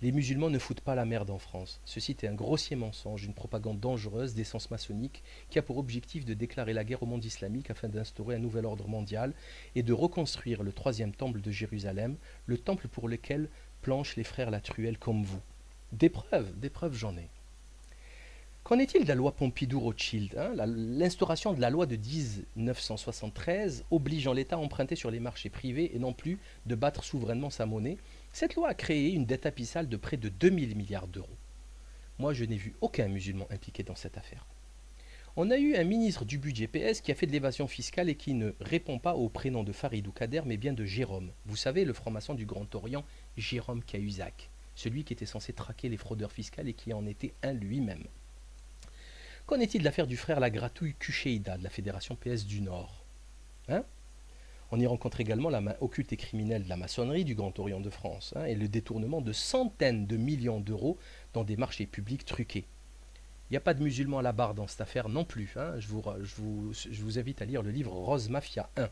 les musulmans ne foutent pas la merde en France. Ceci est un grossier mensonge, une propagande dangereuse d'essence maçonnique qui a pour objectif de déclarer la guerre au monde islamique afin d'instaurer un nouvel ordre mondial et de reconstruire le troisième temple de Jérusalem, le temple pour lequel planchent les frères Latruelle comme vous. Des preuves j'en ai. Qu'en est-il de la loi Pompidou-Rothschild, hein? L'instauration de la loi de 1973 obligeant l'État à emprunter sur les marchés privés et non plus de battre souverainement sa monnaie. Cette loi a créé une dette abyssale de près de 2000 milliards d'euros. Moi, je n'ai vu aucun musulman impliqué dans cette affaire. On a eu un ministre du budget PS qui a fait de l'évasion fiscale et qui ne répond pas au prénom de Farid ou Kader, mais bien de Jérôme. Vous savez, le franc-maçon du Grand Orient, Jérôme Cahuzac, celui qui était censé traquer les fraudeurs fiscaux et qui en était un lui-même. Qu'en est-il de l'affaire du frère Lagratouille Kucheida de la Fédération PS du Nord, hein? On y rencontre également la main occulte et criminelle de la maçonnerie du Grand Orient de France, hein, et le détournement de centaines de millions d'euros dans des marchés publics truqués. Il n'y a pas de musulmans à la barre dans cette affaire non plus. Hein. Je vous invite à lire le livre Rose Mafia 1.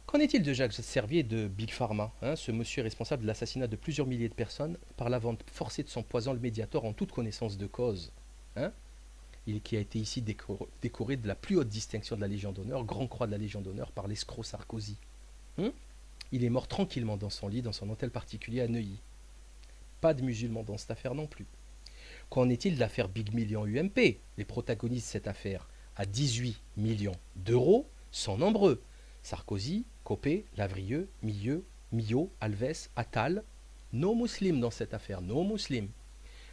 Qu'en est-il de Jacques Servier de Big Pharma, hein? Ce monsieur est responsable de l'assassinat de plusieurs milliers de personnes par la vente forcée de son poison, le Mediator, en toute connaissance de cause, hein? Qui a été ici décoré de la plus haute distinction de la Légion d'honneur, Grand Croix de la Légion d'honneur, par l'escroc Sarkozy. Il est mort tranquillement dans son lit, dans son hôtel particulier à Neuilly. Pas de musulmans dans cette affaire non plus. Qu'en est-il de l'affaire Big Million UMP? Les protagonistes de cette affaire, à 18 millions d'euros, sont nombreux. Sarkozy, Copé, Lavrieux, Millot, Alves, Attal. No musulmans dans cette affaire, no musulmans.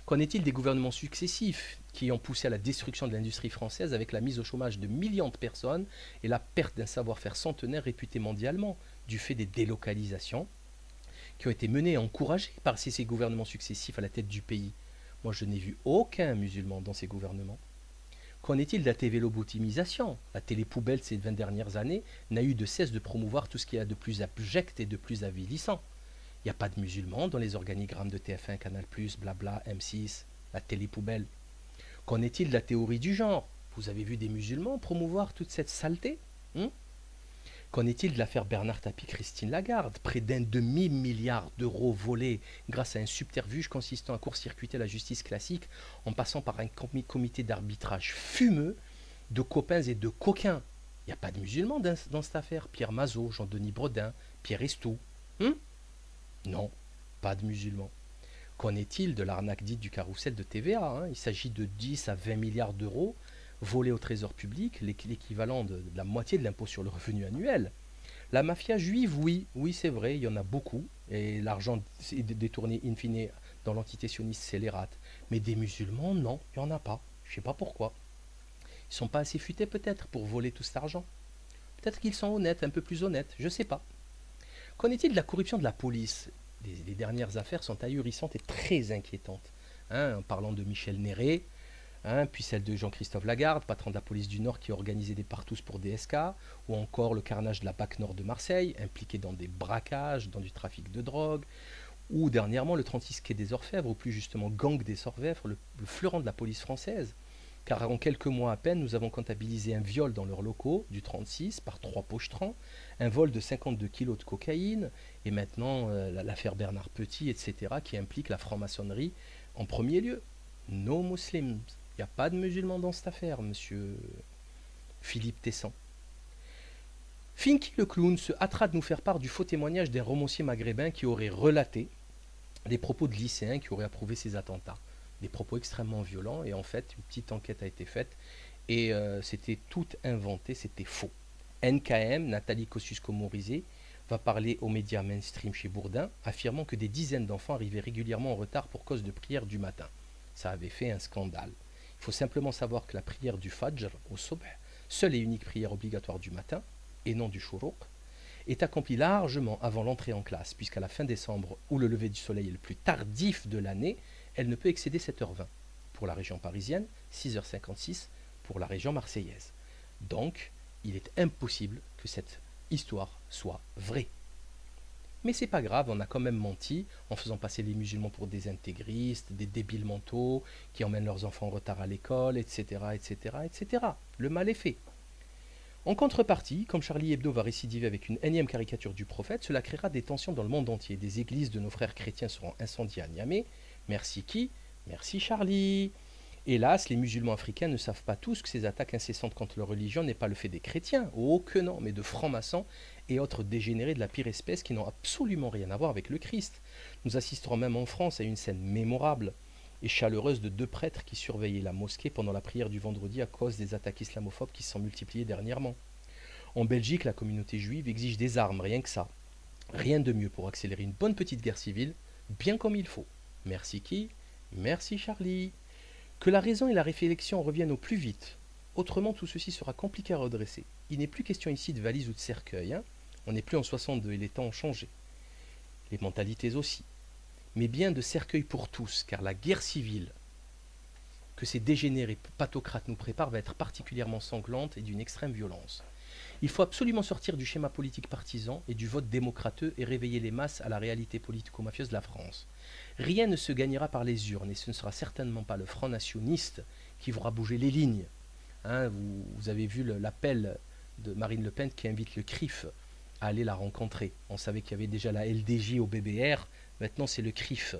Qu'en est-il des gouvernements successifs qui ont poussé à la destruction de l'industrie française avec la mise au chômage de millions de personnes et la perte d'un savoir-faire centenaire réputé mondialement du fait des délocalisations qui ont été menées et encouragées par ces gouvernements successifs à la tête du pays? Moi, je n'ai vu aucun musulman dans ces gouvernements. Qu'en est-il de la télélobotomisation? La télé poubelle ces 20 dernières années n'a eu de cesse de promouvoir tout ce qu'il y a de plus abject et de plus avilissant. Il n'y a pas de musulmans dans les organigrammes de TF1, Canal+, blabla, M6, la télé poubelle. Qu'en est-il de la théorie du genre? Vous avez vu des musulmans promouvoir toute cette saleté? Qu'en est-il de l'affaire Bernard Tapie, Christine Lagarde? Près d'un demi-milliard d'euros volés grâce à un subterfuge consistant à court-circuiter la justice classique en passant par un comité d'arbitrage fumeux de copains et de coquins. Il n'y a pas de musulmans dans cette affaire. Pierre Mazot, Jean-Denis Bredin, Pierre Estou. Non, pas de musulmans. Qu'en est-il de l'arnaque dite du carrousel de TVA? Il s'agit de 10 à 20 milliards d'euros volés au trésor public, l'équivalent de la moitié de l'impôt sur le revenu annuel. La mafia juive, oui, c'est vrai, il y en a beaucoup, et l'argent est détourné in fine dans l'entité sioniste scélérate. Mais des musulmans, non, il n'y en a pas. Je ne sais pas pourquoi. Ils ne sont pas assez futés peut-être pour voler tout cet argent. Peut-être qu'ils sont honnêtes, un peu plus honnêtes, je ne sais pas. Qu'en est-il de la corruption de la police? Les dernières affaires sont ahurissantes et très inquiétantes. En parlant de Michel Néré, puis celle de Jean-Christophe Lagarde, patron de la police du Nord qui organisait des partous pour DSK, ou encore le carnage de la BAC Nord de Marseille, impliqué dans des braquages, dans du trafic de drogue, ou dernièrement le 36 quai des Orfèvres, ou plus justement Gang des Orfèvres, le fleuron de la police française. Car en quelques mois à peine, nous avons comptabilisé un viol dans leurs locaux du 36 par 3 pochetrants, un vol de 52 kilos de cocaïne, et maintenant l'affaire Bernard Petit, etc., qui implique la franc-maçonnerie en premier lieu. No Muslims. Il n'y a pas de musulmans dans cette affaire, monsieur Philippe Tessan. Finky le clown se hâtera de nous faire part du faux témoignage d'un romancier maghrébin qui aurait relaté les propos de lycéens qui auraient approuvé ces attentats. Des propos extrêmement violents, et en fait, une petite enquête a été faite, et c'était tout inventé, c'était faux. NKM, Nathalie Kosciusko-Morizet, va parler aux médias mainstream chez Bourdin, affirmant que des dizaines d'enfants arrivaient régulièrement en retard pour cause de prières du matin. Ça avait fait un scandale. Il faut simplement savoir que la prière du Fajr au Subh, seule et unique prière obligatoire du matin, et non du Shuruq, est accomplie largement avant l'entrée en classe, puisqu'à la fin décembre, où le lever du soleil est le plus tardif de l'année, elle ne peut excéder 7h20. Pour la région parisienne, 6h56 pour la région marseillaise. Donc, il est impossible que cette histoire soit vraie. Mais c'est pas grave, on a quand même menti en faisant passer les musulmans pour des intégristes, des débiles mentaux qui emmènent leurs enfants en retard à l'école, etc., etc., etc. Le mal est fait. En contrepartie, comme Charlie Hebdo va récidiver avec une énième caricature du prophète, cela créera des tensions dans le monde entier. Des églises de nos frères chrétiens seront incendiées à Niamey. Merci qui? Merci Charlie. Hélas, les musulmans africains ne savent pas tous que ces attaques incessantes contre leur religion n'est pas le fait des chrétiens, oh que non, mais de francs-maçons et autres dégénérés de la pire espèce qui n'ont absolument rien à voir avec le Christ. Nous assisterons même en France à une scène mémorable et chaleureuse de 2 prêtres qui surveillaient la mosquée pendant la prière du vendredi à cause des attaques islamophobes qui se sont multipliées dernièrement. En Belgique, la communauté juive exige des armes, rien que ça. Rien de mieux pour accélérer une bonne petite guerre civile, bien comme il faut. Merci qui? Merci Charlie. Que la raison et la réflexion reviennent au plus vite. Autrement, tout ceci sera compliqué à redresser. Il n'est plus question ici de valise ou de cercueil. On n'est plus en 62 et les temps ont changé. Les mentalités aussi. Mais bien de cercueil pour tous, car la guerre civile que ces dégénérés pathocrates nous préparent va être particulièrement sanglante et d'une extrême violence. Il faut absolument sortir du schéma politique partisan et du vote démocrateux et réveiller les masses à la réalité politico-mafieuse de la France. Rien ne se gagnera par les urnes, et ce ne sera certainement pas le Front Nationaliste qui fera bouger les lignes. Vous avez vu l'appel de Marine Le Pen qui invite le CRIF à aller la rencontrer. On savait qu'il y avait déjà la LDJ au BBR, maintenant c'est le CRIF.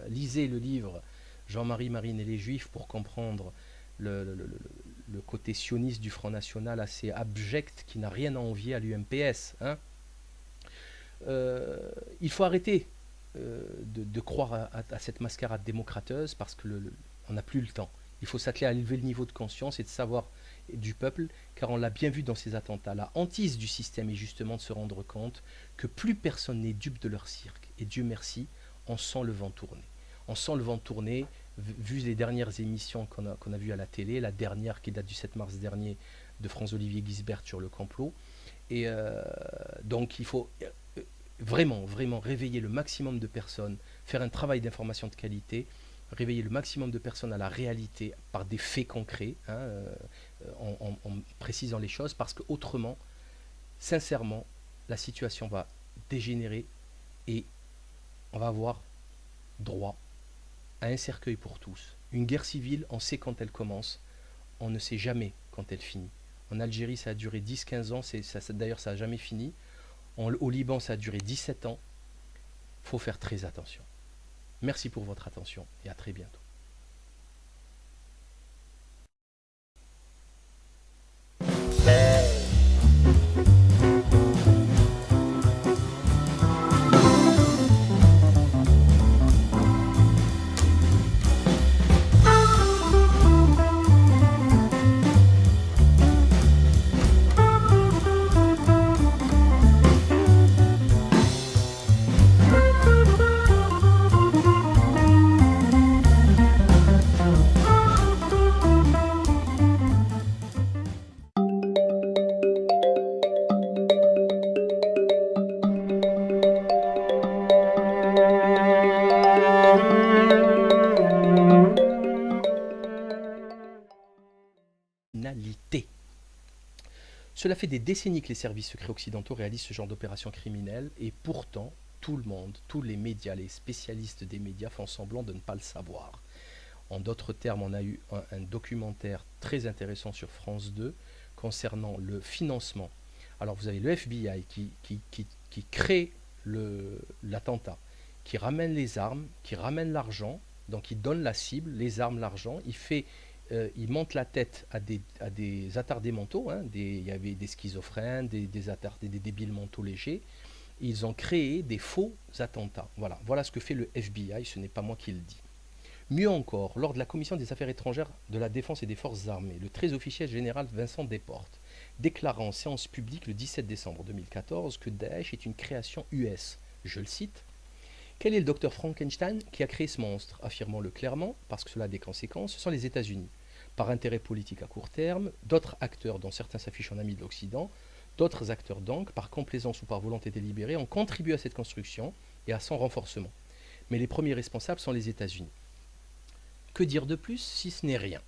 Lisez le livre Jean-Marie Marine et les Juifs pour comprendre le côté sioniste du Front National assez abject qui n'a rien à envier à l'UMPS. Il faut arrêter de croire à cette mascarade démocrateuse parce que on n'a plus le temps. Il faut s'atteler à élever le niveau de conscience et de savoir du peuple, car on l'a bien vu dans ces attentats. La hantise du système est justement de se rendre compte que plus personne n'est dupe de leur cirque. Et Dieu merci, on sent le vent tourner. On sent le vent tourner, vu les dernières émissions qu'on a vues à la télé, la dernière qui date du 7 mars dernier de Franz-Olivier Gisbert sur le complot. Et donc il faut vraiment réveiller le maximum de personnes, faire un travail d'information de qualité, réveiller le maximum de personnes à la réalité par des faits concrets, hein, en précisant les choses, parce qu'autrement, sincèrement, la situation va dégénérer et on va avoir droit à un cercueil pour tous. Une guerre civile, on sait quand elle commence, on ne sait jamais quand elle finit. En Algérie, ça a duré 10-15 ans, d'ailleurs ça n'a jamais fini. Au Liban, ça a duré 17 ans. Il faut faire très attention. Merci pour votre attention et à très bientôt. Cela fait des décennies que les services secrets occidentaux réalisent ce genre d'opérations criminelles et pourtant, tout le monde, tous les médias, les spécialistes des médias font semblant de ne pas le savoir. En d'autres termes, on a eu un documentaire très intéressant sur France 2 concernant le financement. Alors vous avez le FBI qui crée l'attentat, qui ramène les armes, qui ramène l'argent, donc il donne la cible, les armes, l'argent, il monte la tête à des attardés mentaux, hein, il y avait des schizophrènes, des attardés, des débiles mentaux légers. Ils ont créé des faux attentats. Voilà ce que fait le FBI, ce n'est pas moi qui le dis. Mieux encore, lors de la commission des affaires étrangères de la défense et des forces armées, le très officiel général Vincent Desportes déclara en séance publique le 17 décembre 2014 que Daesh est une création US. Je le cite. Quel est le docteur Frankenstein qui a créé ce monstre? Affirmons-le clairement, parce que cela a des conséquences, ce sont les États-Unis. Par intérêt politique à court terme, d'autres acteurs, dont certains s'affichent en amis de l'Occident, d'autres acteurs donc, par complaisance ou par volonté délibérée, ont contribué à cette construction et à son renforcement. Mais les premiers responsables sont les États-Unis. Que dire de plus si ce n'est rien?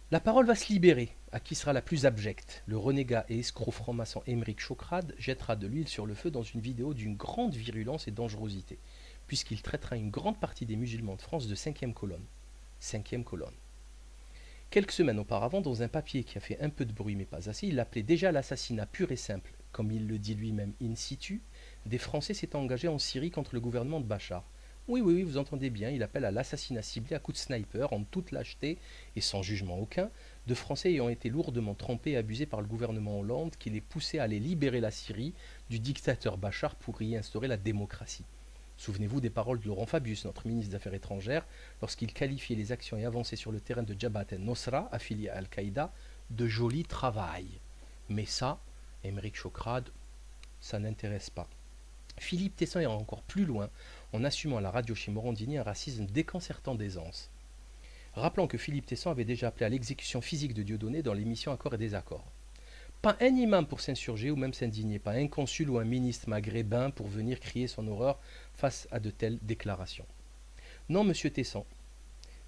La parole va se libérer. À qui sera la plus abjecte? Le renégat et escroc franc-maçon Émeric Chaukrade jettera de l'huile sur le feu dans une vidéo d'une grande virulence et dangerosité, puisqu'il traitera une grande partie des musulmans de France de cinquième colonne. Cinquième colonne. Quelques semaines auparavant, dans un papier qui a fait un peu de bruit mais pas assez, il appelait déjà l'assassinat pur et simple, comme il le dit lui-même in situ, des Français s'étant engagés en Syrie contre le gouvernement de Bachar. Oui, vous entendez bien, il appelle à l'assassinat ciblé à coups de sniper, en toute lâcheté et sans jugement aucun, de Français ayant été lourdement trompés et abusés par le gouvernement Hollande qui les poussait à aller libérer la Syrie du dictateur Bachar pour y instaurer la démocratie. Souvenez-vous des paroles de Laurent Fabius, notre ministre des Affaires étrangères, lorsqu'il qualifiait les actions et avancées sur le terrain de Jabhat el-Nosra, affilié à Al-Qaïda, de joli travail. Mais ça, Émeric Chaukrade, ça n'intéresse pas. Philippe Tesson ira encore plus loin en assumant à la radio chez Morandini un racisme déconcertant d'aisance. Rappelons que Philippe Tesson avait déjà appelé à l'exécution physique de Dieudonné dans l'émission Accords et désaccords. Pas un imam pour s'insurger ou même s'indigner, pas un consul ou un ministre maghrébin pour venir crier son horreur face à de telles déclarations. Non, monsieur Tesson,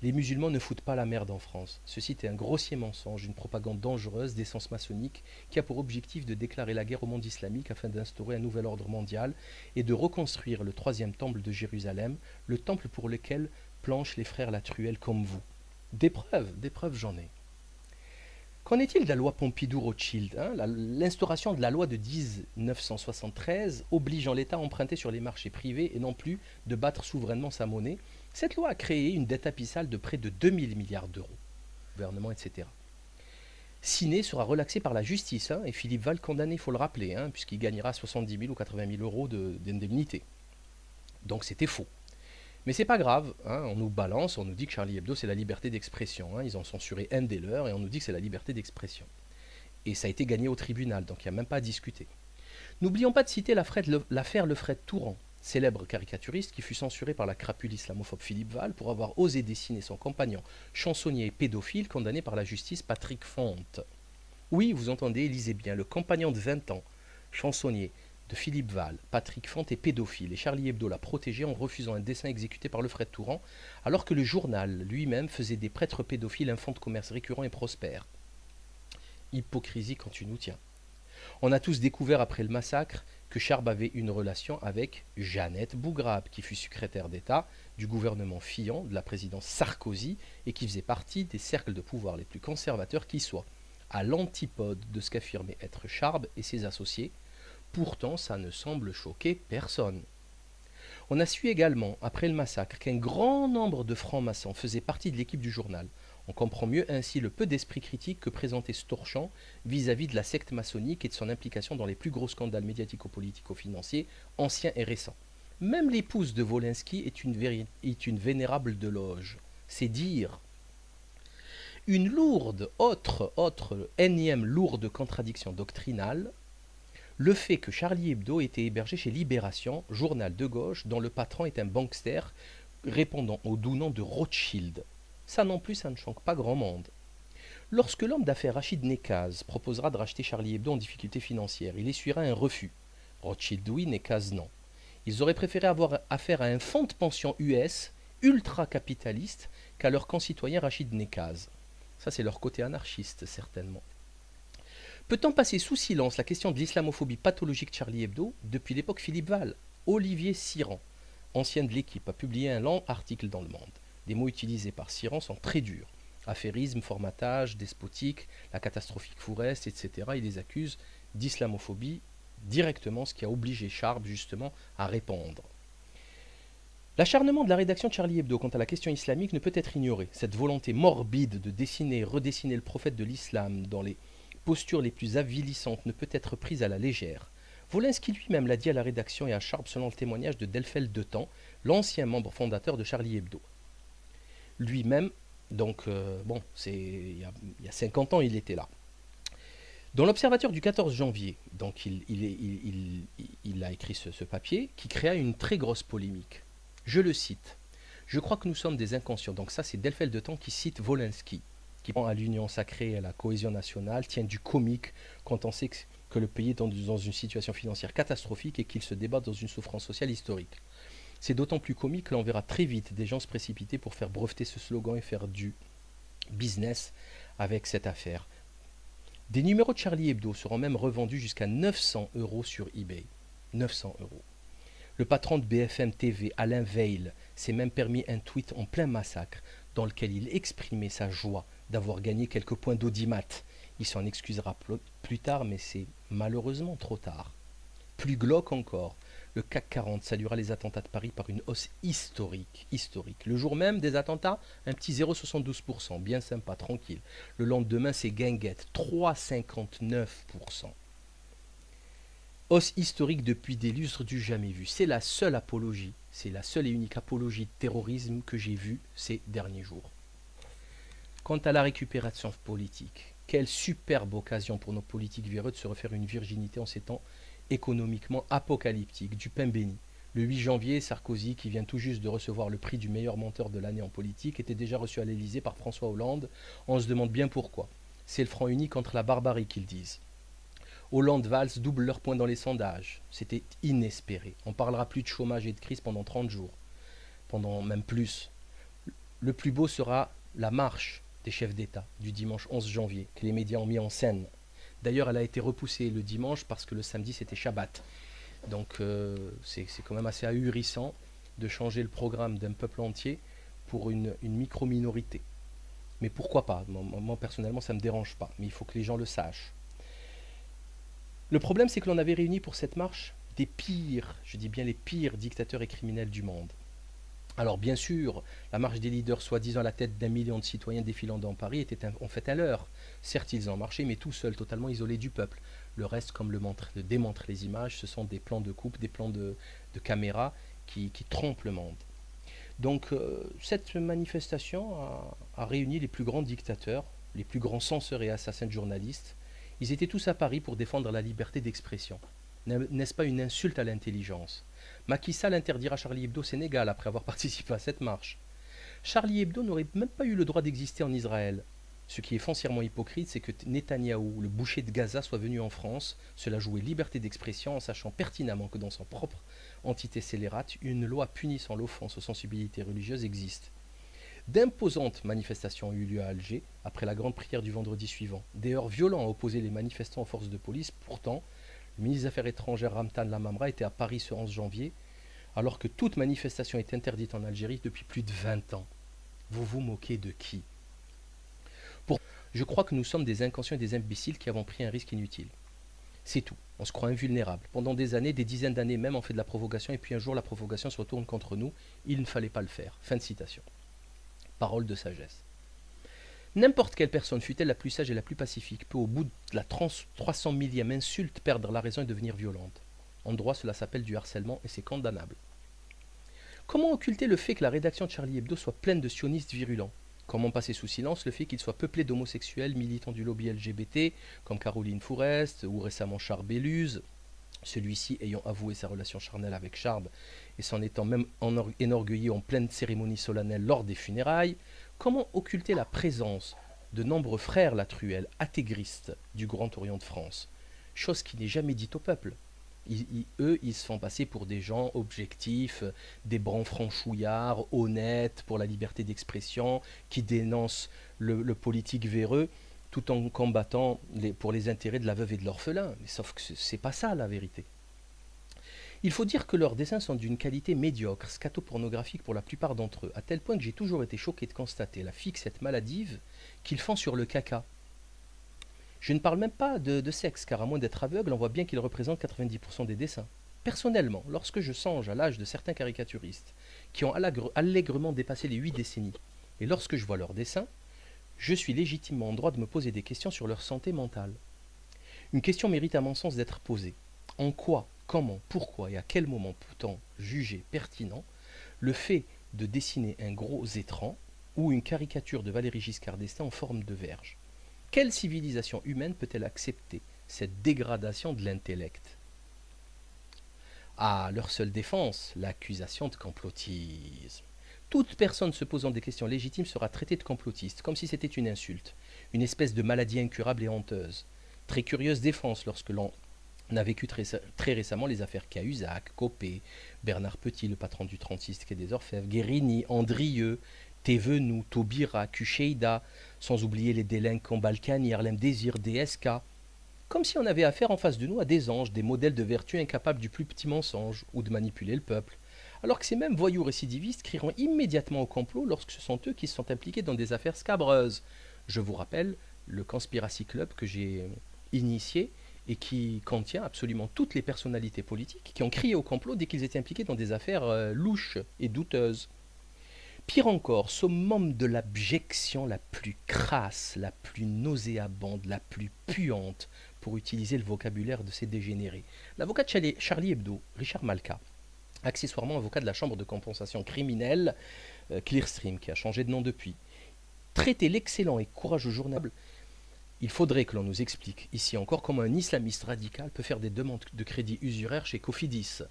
les musulmans ne foutent pas la merde en France. Ceci est un grossier mensonge, une propagande dangereuse d'essence maçonnique qui a pour objectif de déclarer la guerre au monde islamique afin d'instaurer un nouvel ordre mondial et de reconstruire le troisième temple de Jérusalem, le temple pour lequel planchent les frères Latruelle comme vous. Des preuves j'en ai. Qu'en est-il de la loi Pompidou-Rothschild, hein? L'instauration de la loi de 1973 obligeant l'État à emprunter sur les marchés privés et non plus de battre souverainement sa monnaie. Cette loi a créé une dette abyssale de près de 2000 milliards d'euros. Gouvernement, etc. Siné sera relaxé par la justice, hein, et Philippe Val condamné, il faut le rappeler, hein, puisqu'il gagnera 70 000 ou 80 000 euros d'indemnité. Donc c'était faux. Mais c'est pas grave, hein, on nous balance, on nous dit que Charlie Hebdo c'est la liberté d'expression, hein, ils ont censuré un des leurs et on nous dit que c'est la liberté d'expression. Et ça a été gagné au tribunal, donc il n'y a même pas à discuter. N'oublions pas de citer l'affaire Lefred-Touran, célèbre caricaturiste qui fut censuré par la crapule islamophobe Philippe Val pour avoir osé dessiner son compagnon chansonnier et pédophile condamné par la justice Patrick Fonte. Oui, vous entendez, lisez bien, le compagnon de 20 ans, chansonnier, de Philippe Val, Patrick Font est pédophile et Charlie Hebdo l'a protégé en refusant un dessin exécuté par le Fred Touran, alors que le journal lui-même faisait des prêtres pédophiles un fonds de commerce récurrent et prospère. Hypocrisie quand tu nous tiens. On a tous découvert après le massacre que Charb avait une relation avec Jeannette Bougrabe, qui fut secrétaire d'État du gouvernement Fillon, de la présidence Sarkozy, et qui faisait partie des cercles de pouvoir les plus conservateurs qui soient, à l'antipode de ce qu'affirmaient être Charb et ses associés. Pourtant, ça ne semble choquer personne. On a su également, après le massacre, qu'un grand nombre de francs-maçons faisaient partie de l'équipe du journal. On comprend mieux ainsi le peu d'esprit critique que présentait Storchamp vis-à-vis de la secte maçonnique et de son implication dans les plus gros scandales médiatico-politico-financiers, anciens et récents. Même l'épouse de Wolinski est une vénérable de loge. C'est dire. Une énième lourde contradiction doctrinale, le fait que Charlie Hebdo était hébergé chez Libération, journal de gauche, dont le patron est un bankster répondant au doux nom de Rothschild. Ça non plus, ça ne choque pas grand monde. Lorsque l'homme d'affaires Rachid Nekaz proposera de racheter Charlie Hebdo en difficulté financière, il essuiera un refus. Rothschild oui, Nekaz non. Ils auraient préféré avoir affaire à un fonds de pension US ultra-capitaliste qu'à leur concitoyen Rachid Nekaz. Ça, c'est leur côté anarchiste, certainement. Peut-on passer sous silence la question de l'islamophobie pathologique de Charlie Hebdo depuis l'époque Philippe Val? Olivier Siran, ancien de l'équipe, a publié un long article dans Le Monde. Les mots utilisés par Siran sont très durs. Affairisme, formatage, despotique, la catastrophique Fourest, etc. Il les accuse d'islamophobie directement, ce qui a obligé Charb justement à répondre. L'acharnement de la rédaction de Charlie Hebdo quant à la question islamique ne peut être ignoré. Cette volonté morbide de dessiner et redessiner le prophète de l'islam dans les postures les plus avilissantes ne peut être prise à la légère. Wolinski lui-même l'a dit à la rédaction et à Charb selon le témoignage de Delphel Detemps, l'ancien membre fondateur de Charlie Hebdo. Lui-même, donc, il y a 50 ans, il était là. Dans l'Observateur du 14 janvier, donc il a écrit ce papier qui créa une très grosse polémique. Je le cite. Je crois que nous sommes des inconscients. Donc ça, c'est Delphel Detemps qui cite Wolinski, qui prend à l'union sacrée et à la cohésion nationale, tient du comique quand on sait que le pays est dans une situation financière catastrophique et qu'il se débat dans une souffrance sociale historique. C'est d'autant plus comique que l'on verra très vite des gens se précipiter pour faire breveter ce slogan et faire du business avec cette affaire. Des numéros de Charlie Hebdo seront même revendus jusqu'à 900 € sur eBay. 900 €. Le patron de BFM TV, Alain Veil, s'est même permis un tweet en plein massacre dans lequel il exprimait sa joie d'avoir gagné quelques points d'audimat. Il s'en excusera plus tard, mais c'est malheureusement trop tard. Plus glauque encore, le CAC 40 saluera les attentats de Paris par une hausse historique. Le jour même des attentats, un petit 0,72%, bien sympa, tranquille. Le lendemain, c'est guinguette, 3,59%. Hausse historique depuis des lustres du jamais vu. C'est la seule apologie, c'est la seule et unique apologie de terrorisme que j'ai vue ces derniers jours. Quant à la récupération politique, quelle superbe occasion pour nos politiques véreux de se refaire une virginité en ces temps économiquement apocalyptiques, du pain béni. Le 8 janvier, Sarkozy, qui vient tout juste de recevoir le prix du meilleur menteur de l'année en politique, était déjà reçu à l'Élysée par François Hollande. On se demande bien pourquoi. C'est le front uni contre la barbarie qu'ils disent. Hollande-Valls doublent leurs points dans les sondages. C'était inespéré. On ne parlera plus de chômage et de crise pendant 30 jours. Pendant même plus. Le plus beau sera la marche des chefs d'État du dimanche 11 janvier, que les médias ont mis en scène. D'ailleurs, elle a été repoussée le dimanche parce que le samedi, c'était Shabbat. Donc, c'est quand même assez ahurissant de changer le programme d'un peuple entier pour une micro-minorité. Mais pourquoi pas? Moi, personnellement, ça ne me dérange pas. Mais il faut que les gens le sachent. Le problème, c'est que l'on avait réuni pour cette marche des pires, je dis bien les pires dictateurs et criminels du monde. Alors bien sûr, la marche des leaders soi-disant à la tête d'1 million de citoyens défilant dans Paris était en fait un leurre. Certes, ils en marchaient, mais tout seuls, totalement isolés du peuple. Le reste, comme le démontrent les images, ce sont des plans de coupe, des plans de caméra qui trompent le monde. Donc cette manifestation a réuni les plus grands dictateurs, les plus grands censeurs et assassins de journalistes. Ils étaient tous à Paris pour défendre la liberté d'expression. N'est-ce pas une insulte à l'intelligence? Macky Sall interdira Charlie Hebdo au Sénégal après avoir participé à cette marche. Charlie Hebdo n'aurait même pas eu le droit d'exister en Israël. Ce qui est foncièrement hypocrite, c'est que Netanyahou, le boucher de Gaza, soit venu en France. Cela jouait liberté d'expression en sachant pertinemment que dans son propre entité scélérate, une loi punissant l'offense aux sensibilités religieuses existe. D'imposantes manifestations ont eu lieu à Alger après la grande prière du vendredi suivant. Des heurts violents ont opposé les manifestants aux forces de police. Pourtant, le ministre des Affaires étrangères Ramtan Lamamra était à Paris ce 11 janvier, alors que toute manifestation est interdite en Algérie depuis plus de 20 ans. Vous vous moquez de qui? Je crois que nous sommes des inconscients et des imbéciles qui avons pris un risque inutile. C'est tout. On se croit invulnérable. Pendant des années, des dizaines d'années même, on fait de la provocation et puis un jour la provocation se retourne contre nous. Il ne fallait pas le faire. Fin de citation. Parole de sagesse. N'importe quelle personne, fût-elle la plus sage et la plus pacifique, peut au bout de la 300 millième insulte perdre la raison et devenir violente. En droit, cela s'appelle du harcèlement et c'est condamnable. Comment occulter le fait que la rédaction de Charlie Hebdo soit pleine de sionistes virulents? Comment passer sous silence le fait qu'il soit peuplé d'homosexuels militants du lobby LGBT, comme Caroline Fourest ou récemment Charb Belluz, celui-ci ayant avoué sa relation charnelle avec Charb et s'en étant même enorgueilli en pleine cérémonie solennelle lors des funérailles? Comment occulter la présence de nombreux frères Latruelle, intégristes du Grand Orient de France, chose qui n'est jamais dite au peuple? Eux, ils se font passer pour des gens objectifs, des brands franchouillards, honnêtes, pour la liberté d'expression, qui dénoncent le politique véreux, tout en combattant pour les intérêts de la veuve et de l'orphelin. Mais sauf que c'est pas ça la vérité. Il faut dire que leurs dessins sont d'une qualité médiocre, scatopornographique pour la plupart d'entre eux, à tel point que j'ai toujours été choqué de constater la fixette maladive qu'ils font sur le caca. Je ne parle même pas de sexe, car à moins d'être aveugle, on voit bien qu'ils représentent 90% des dessins. Personnellement, lorsque je songe à l'âge de certains caricaturistes, qui ont allègrement dépassé les 8 décennies, et lorsque je vois leurs dessins, je suis légitimement en droit de me poser des questions sur leur santé mentale. Une question mérite à mon sens d'être posée. En quoi, comment, pourquoi et à quel moment peut-on juger pertinent le fait de dessiner un gros étran ou une caricature de Valéry Giscard d'Estaing en forme de verge? Quelle civilisation humaine peut-elle accepter cette dégradation de l'intellect? À leur seule défense, l'accusation de complotisme. Toute personne se posant des questions légitimes sera traitée de complotiste, comme si c'était une insulte, une espèce de maladie incurable et honteuse. Très curieuse défense lorsque l'on a vécu très récemment les affaires Cahuzac, Copé, Bernard Petit, le patron du 36 quai des Orfèvres, Guérini, Andrieux, Thévenoud, Taubira, Kucheida, sans oublier les délinquants Balkany, Harlem Désir, DSK. Comme si on avait affaire en face de nous à des anges, des modèles de vertu incapables du plus petit mensonge ou de manipuler le peuple. Alors que ces mêmes voyous récidivistes crieront immédiatement au complot lorsque ce sont eux qui se sont impliqués dans des affaires scabreuses. Je vous rappelle le Conspiracy Club que j'ai initié et qui contient absolument toutes les personnalités politiques qui ont crié au complot dès qu'ils étaient impliqués dans des affaires louches et douteuses. Pire encore, summum de l'abjection la plus crasse, la plus nauséabonde, la plus puante, pour utiliser le vocabulaire de ces dégénérés. L'avocat de Charlie Hebdo, Richard Malka, accessoirement avocat de la Chambre de compensation criminelle Clearstream, qui a changé de nom depuis, traitait l'excellent et courageux journal. Il faudrait que l'on nous explique ici encore comment un islamiste radical peut faire des demandes de crédit usuraire chez Cofidis.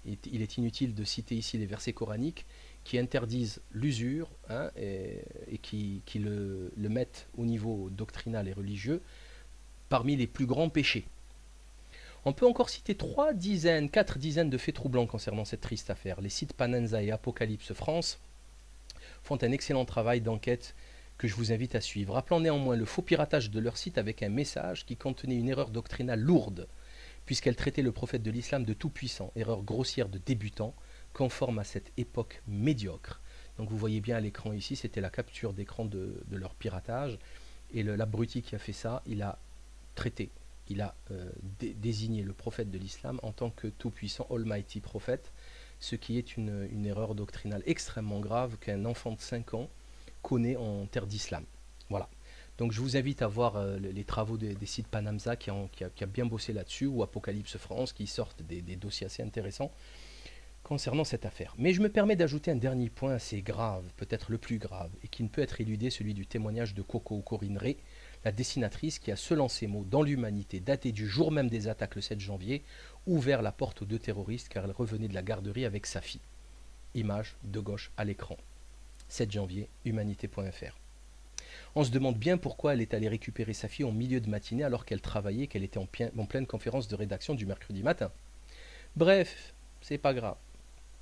Il est inutile de citer ici les versets coraniques qui interdisent l'usure et qui le mettent au niveau doctrinal et religieux parmi les plus grands péchés. On peut encore citer 4 dizaines de faits troublants concernant cette triste affaire. Les sites Panenza et Apocalypse France font un excellent travail d'enquête que je vous invite à suivre. Rappelant néanmoins le faux piratage de leur site avec un message qui contenait une erreur doctrinale lourde, puisqu'elle traitait le prophète de l'islam de tout-puissant, erreur grossière de débutant, conforme à cette époque médiocre. Donc vous voyez bien à l'écran ici, c'était la capture d'écran de leur piratage, et l'abruti qui a fait ça, il a traité, il a désigné le prophète de l'islam en tant que tout-puissant Almighty prophète, ce qui est une erreur doctrinale extrêmement grave qu'un enfant de 5 ans connaît en terre d'islam. Voilà. Donc je vous invite à voir les travaux des sites Panamza qui a bien bossé là-dessus, ou Apocalypse France, qui sortent des dossiers assez intéressants concernant cette affaire. Mais je me permets d'ajouter un dernier point assez grave, peut-être le plus grave, et qui ne peut être éludé, celui du témoignage de Coco Corinne Ray, la dessinatrice qui a, selon ses mots, dans l'humanité, daté du jour même des attaques le 7 janvier, ouvert la porte aux 2 terroristes car elle revenait de la garderie avec sa fille. Image de gauche à l'écran. 7 janvier, humanité.fr. On se demande bien pourquoi elle est allée récupérer sa fille en milieu de matinée alors qu'elle travaillait, qu'elle était en pleine conférence de rédaction du mercredi matin. Bref, c'est pas grave.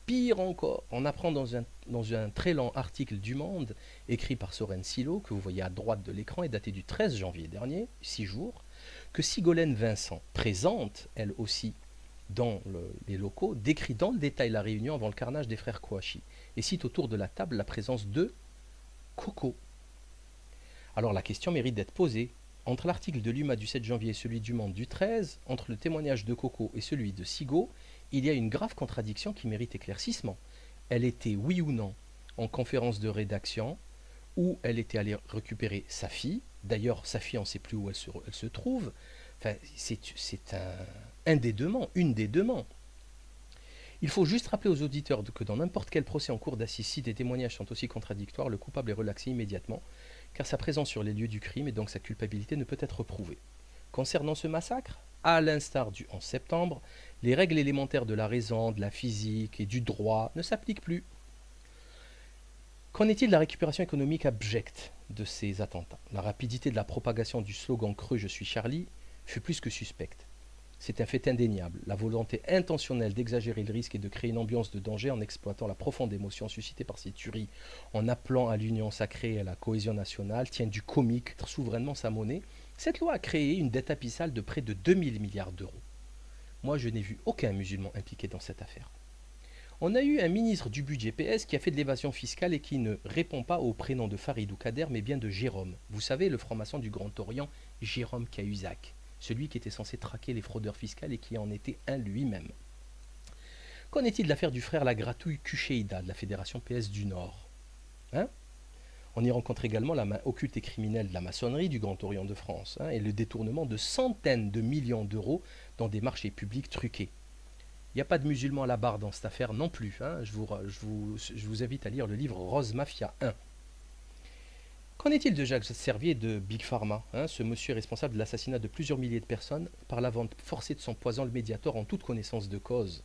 Pire encore, on apprend dans un très lent article du Monde, écrit par Soren Silo, que vous voyez à droite de l'écran et daté du 13 janvier dernier, 6 jours, que Sigolène Vincent, présente elle aussi dans les locaux, décrit dans le détail la réunion avant le carnage des frères Kouachi et cite autour de la table la présence de Coco. Alors la question mérite d'être posée. Entre l'article de l'UMA du 7 janvier et celui du Monde du 13, entre le témoignage de Coco et celui de Sigo, il y a une grave contradiction qui mérite éclaircissement. Elle était, oui ou non, en conférence de rédaction, où elle était allée récupérer sa fille. D'ailleurs, sa fille, on ne sait plus où elle se trouve. Enfin, c'est un des deux ments, une des deux ments. Il faut juste rappeler aux auditeurs que dans n'importe quel procès en cours d'assises, si des témoignages sont aussi contradictoires, le coupable est relaxé immédiatement, car sa présence sur les lieux du crime et donc sa culpabilité ne peut être prouvée. Concernant ce massacre, à l'instar du 11 septembre, les règles élémentaires de la raison, de la physique et du droit ne s'appliquent plus. Qu'en est-il de la récupération économique abjecte de ces attentats? La rapidité de la propagation du slogan creux « Je suis Charlie » fut plus que suspecte. C'est un fait indéniable, la volonté intentionnelle d'exagérer le risque et de créer une ambiance de danger en exploitant la profonde émotion suscitée par ces tueries, en appelant à l'union sacrée et à la cohésion nationale, tient du comique souverainement sa monnaie. Cette loi a créé une dette abyssale de près de 2000 milliards d'euros. Moi, je n'ai vu aucun musulman impliqué dans cette affaire. On a eu un ministre du budget PS qui a fait de l'évasion fiscale et qui ne répond pas au prénom de Farid ou Kader, mais bien de Jérôme. Vous savez, le franc-maçon du Grand Orient, Jérôme Cahuzac, celui qui était censé traquer les fraudeurs fiscaux et qui en était un lui-même. Qu'en est-il de l'affaire du frère La Gratouille Kucheida de la Fédération PS du Nord? On y rencontre également la main occulte et criminelle de la maçonnerie du Grand Orient de France et le détournement de centaines de millions d'euros dans des marchés publics truqués. Il n'y a pas de musulmans à la barre dans cette affaire non plus. Je vous invite à lire le livre Rose Mafia 1. Qu'en est-il de Jacques Servier de Big Pharma? Ce monsieur est responsable de l'assassinat de plusieurs milliers de personnes par la vente forcée de son poison, le Mediator, en toute connaissance de cause.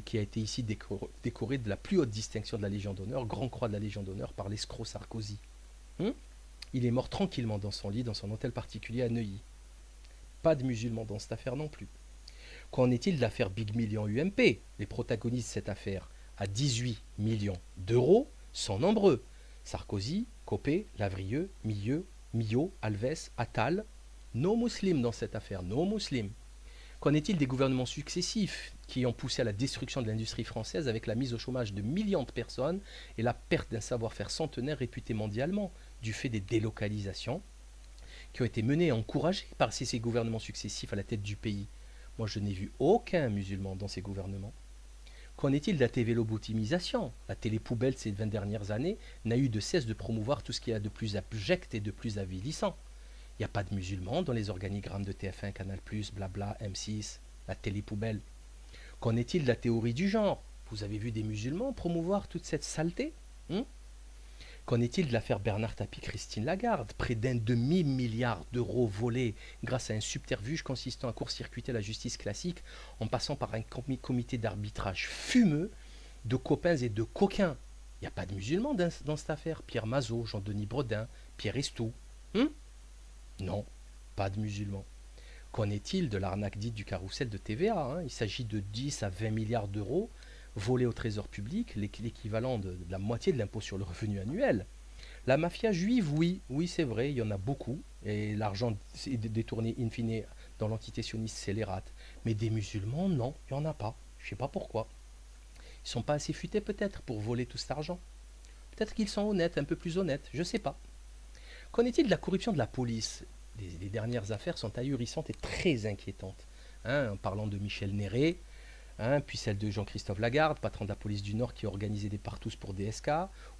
Qui a été ici décoré de la plus haute distinction de la Légion d'honneur, Grand Croix de la Légion d'honneur, par l'escroc Sarkozy. Il est mort tranquillement dans son lit, dans son hôtel particulier à Neuilly. Pas de musulmans dans cette affaire non plus. Qu'en est-il de l'affaire Big Million UMP? Les protagonistes de cette affaire, à 18 millions d'euros, sont nombreux. Sarkozy, Copé, Lavrieux, Millot, Alves, Attal. Nos musulmans dans cette affaire, nos musulmans. Qu'en est-il des gouvernements successifs qui ont poussé à la destruction de l'industrie française avec la mise au chômage de millions de personnes et la perte d'un savoir-faire centenaire réputé mondialement du fait des délocalisations qui ont été menées et encouragées par ces gouvernements successifs à la tête du pays? Moi, je n'ai vu aucun musulman dans ces gouvernements. Qu'en est-il de la télélobotomisation? La télé-poubelle ces 20 dernières années n'a eu de cesse de promouvoir tout ce qu'il y a de plus abject et de plus avilissant. Il n'y a pas de musulmans dans les organigrammes de TF1, Canal+, Blabla, M6, la télé-poubelle. Qu'en est-il de la théorie du genre? Vous avez vu des musulmans promouvoir toute cette saleté? Qu'en est-il de l'affaire Bernard Tapie, Christine Lagarde? Près d'un demi-milliard d'euros volés grâce à un subterfuge consistant à court-circuiter la justice classique en passant par un comité d'arbitrage fumeux de copains et de coquins. Il n'y a pas de musulmans dans cette affaire. Pierre Mazot, Jean-Denis Brodin, Pierre Estou. Non, pas de musulmans. Qu'en est-il de l'arnaque dite du carrousel de TVA? Il s'agit de 10 à 20 milliards d'euros volés au trésor public, l'équivalent de la moitié de l'impôt sur le revenu annuel. La mafia juive, oui, c'est vrai, il y en a beaucoup, et l'argent est détourné in fine dans l'entité sioniste scélérate. Mais des musulmans, non, il n'y en a pas. Je ne sais pas pourquoi. Ils ne sont pas assez futés peut-être pour voler tout cet argent. Peut-être qu'ils sont honnêtes, un peu plus honnêtes, je ne sais pas. Qu'en est-il de la corruption de la police? Les dernières affaires sont ahurissantes et très inquiétantes. En parlant de Michel Néré, puis celle de Jean-Christophe Lagarde, patron de la police du Nord qui organisait des partous pour DSK,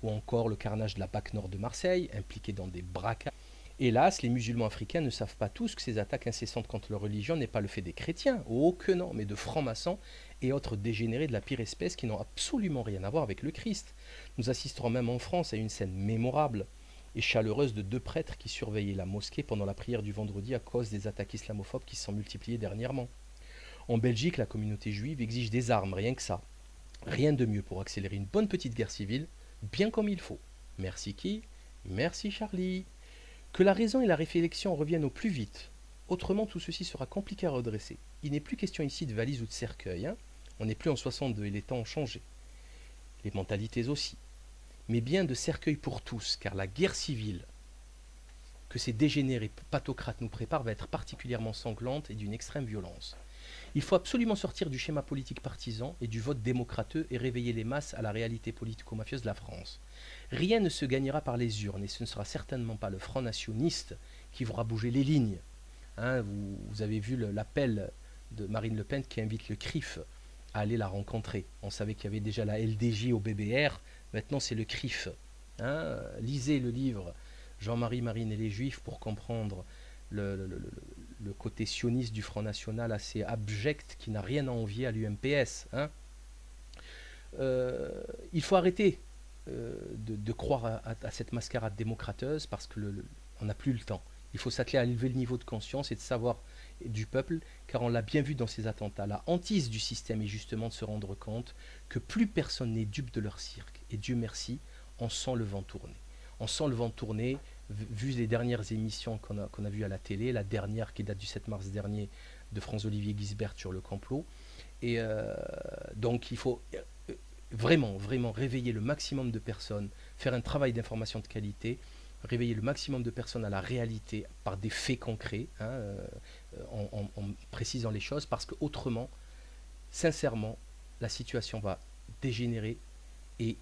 ou encore le carnage de la BAC Nord de Marseille, impliqué dans des braquages. Hélas, les musulmans africains ne savent pas tous que ces attaques incessantes contre leur religion n'est pas le fait des chrétiens, oh que non, mais de francs-maçons et autres dégénérés de la pire espèce qui n'ont absolument rien à voir avec le Christ. Nous assisterons même en France à une scène mémorable et chaleureuse de 2 prêtres qui surveillaient la mosquée pendant la prière du vendredi à cause des attaques islamophobes qui se sont multipliées dernièrement. En Belgique, la communauté juive exige des armes, rien que ça. Rien de mieux pour accélérer une bonne petite guerre civile, bien comme il faut. Merci qui? Merci Charlie. Que la raison et la réflexion reviennent au plus vite. Autrement, tout ceci sera compliqué à redresser. Il n'est plus question ici de valise ou de cercueil. Hein. On n'est plus en 62 et les temps ont changé. Les mentalités aussi. Mais bien de cercueil pour tous, car la guerre civile que ces dégénérés pathocrates nous préparent va être particulièrement sanglante et d'une extrême violence. Il faut absolument sortir du schéma politique partisan et du vote démocrateux et réveiller les masses à la réalité politico-mafieuse de la France. Rien ne se gagnera par les urnes et ce ne sera certainement pas le Front nationaliste qui fera bouger les lignes. Hein, vous avez vu l'appel de Marine Le Pen qui invite le CRIF à aller la rencontrer. On savait qu'il y avait déjà la LDJ au BBR, maintenant c'est le CRIF. Hein, lisez le livre Jean-Marie Marine et les Juifs pour comprendre le côté sioniste du Front National assez abject qui n'a rien à envier à l'UMPS. Hein. Il faut arrêter de croire à cette mascarade démocrateuse parce qu'on n'a plus le temps. Il faut s'atteler à élever le niveau de conscience et de savoir du peuple, car on l'a bien vu dans ces attentats. La hantise du système est justement de se rendre compte que plus personne n'est dupe de leur cirque. Et Dieu merci, on sent le vent tourner. On sent le vent tourner, vu les dernières émissions qu'on a vues à la télé, la dernière qui date du 7 mars dernier de Franz-Olivier Gisbert sur le complot. Et donc il faut vraiment réveiller le maximum de personnes, faire un travail d'information de qualité, réveiller le maximum de personnes à la réalité par des faits concrets, hein, en précisant les choses, parce qu'autrement, sincèrement, la situation va dégénérer et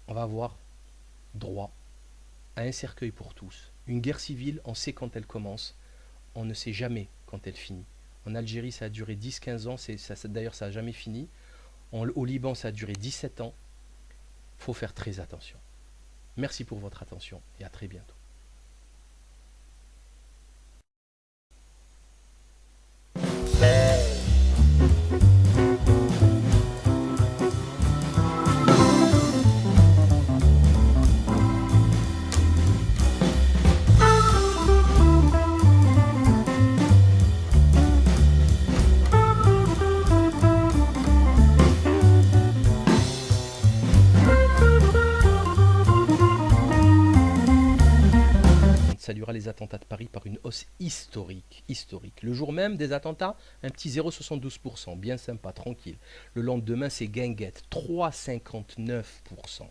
on va avoir droit à un cercueil pour tous. Une guerre civile, on sait quand elle commence, on ne sait jamais quand elle finit. En Algérie, ça a duré 10-15 ans, d'ailleurs ça n'a jamais fini. Au Liban, ça a duré 17 ans. Il faut faire très attention. Merci pour votre attention et à très bientôt. Saluera les attentats de Paris par une hausse historique. Le jour même des attentats, un petit 0,72%, bien sympa, tranquille. Le lendemain, c'est guinguette, 3,59%.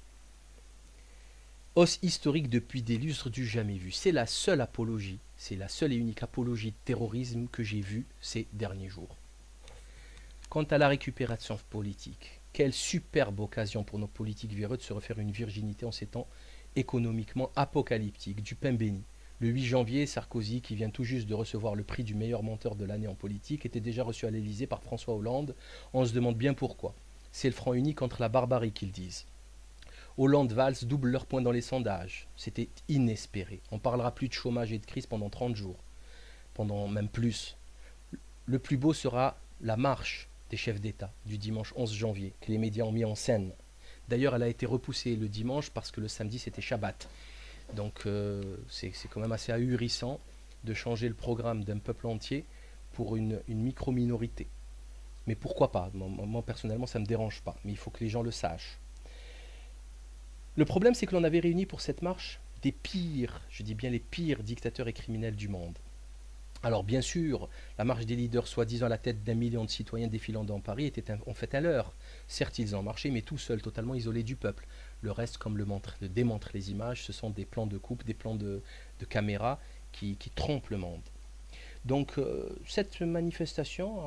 Hausse historique depuis des lustres du jamais vu. C'est la seule apologie, c'est la seule et unique apologie de terrorisme que j'ai vue ces derniers jours. Quant à la récupération politique, quelle superbe occasion pour nos politiques véreux de se refaire une virginité en ces temps économiquement apocalyptiques, du pain béni. Le 8 janvier, Sarkozy, qui vient tout juste de recevoir le prix du meilleur menteur de l'année en politique, était déjà reçu à l'Élysée par François Hollande. On se demande bien pourquoi. C'est le front uni contre la barbarie qu'ils disent. Hollande, Valls doublent leurs points dans les sondages. C'était inespéré. On ne parlera plus de chômage et de crise pendant 30 jours. Pendant même plus. Le plus beau sera la marche des chefs d'État du dimanche 11 janvier, que les médias ont mis en scène. D'ailleurs, elle a été repoussée le dimanche parce que le samedi, c'était Shabbat. Donc c'est quand même assez ahurissant de changer le programme d'un peuple entier pour une micro-minorité. Mais pourquoi pas? Moi personnellement ça ne me dérange pas, mais il faut que les gens le sachent. Le problème c'est que l'on avait réuni pour cette marche des pires, je dis bien les pires dictateurs et criminels du monde. Alors bien sûr, la marche des leaders soi-disant à la tête d'1 million de citoyens défilant dans Paris était en fait un leurre. Certes ils en marchaient, mais tout seuls, totalement isolés du peuple. Le reste, comme le démontrent les images, ce sont des plans de coupe, des plans de caméra qui trompent le monde. Donc cette manifestation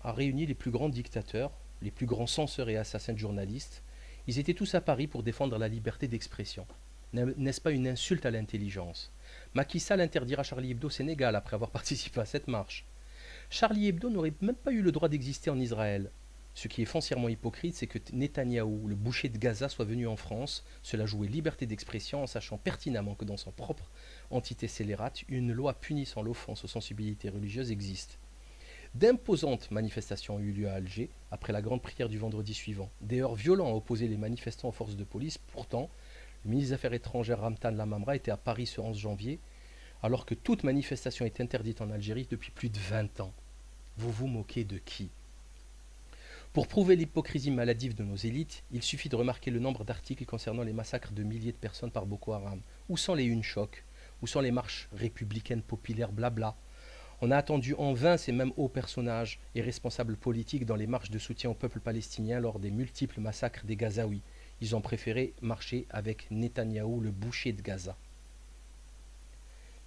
a réuni les plus grands dictateurs, les plus grands censeurs et assassins de journalistes. Ils étaient tous à Paris pour défendre la liberté d'expression. N'est-ce pas une insulte à l'intelligence? Macky Sall interdira Charlie Hebdo au Sénégal après avoir participé à cette marche. Charlie Hebdo n'aurait même pas eu le droit d'exister en Israël. Ce qui est foncièrement hypocrite, c'est que Netanyahou, le boucher de Gaza, soit venu en France. Cela jouait liberté d'expression en sachant pertinemment que dans son propre entité scélérate, une loi punissant l'offense aux sensibilités religieuses existe. D'imposantes manifestations ont eu lieu à Alger après la grande prière du vendredi suivant. Des heurts violents ont opposé les manifestants aux forces de police. Pourtant, le ministre des Affaires étrangères Ramtan Lamamra était à Paris ce 11 janvier, alors que toute manifestation est interdite en Algérie depuis plus de 20 ans. Vous vous moquez de qui? Pour prouver l'hypocrisie maladive de nos élites, il suffit de remarquer le nombre d'articles concernant les massacres de milliers de personnes par Boko Haram. Où sont les une chocs? Où sont les marches républicaines populaires blabla? On a attendu en vain ces mêmes hauts personnages et responsables politiques dans les marches de soutien au peuple palestinien lors des multiples massacres des Gazaouis. Ils ont préféré marcher avec Netanyahou, le boucher de Gaza.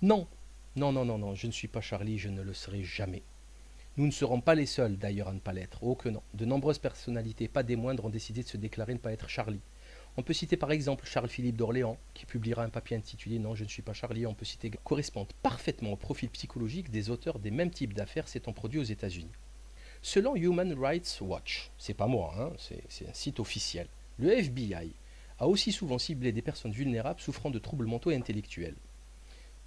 Non, non, non, non, non, je ne suis pas Charlie, je ne le serai jamais. Nous ne serons pas les seuls d'ailleurs à ne pas l'être. Oh que non. De nombreuses personnalités, pas des moindres, ont décidé de se déclarer ne pas être Charlie. On peut citer par exemple Charles-Philippe d'Orléans, qui publiera un papier intitulé Non, je ne suis pas Charlie. On peut citer correspondent parfaitement au profil psychologique des auteurs des mêmes types d'affaires s'étant produits aux États-Unis. Selon Human Rights Watch, c'est pas moi, hein, c'est un site officiel, le FBI a aussi souvent ciblé des personnes vulnérables souffrant de troubles mentaux et intellectuels.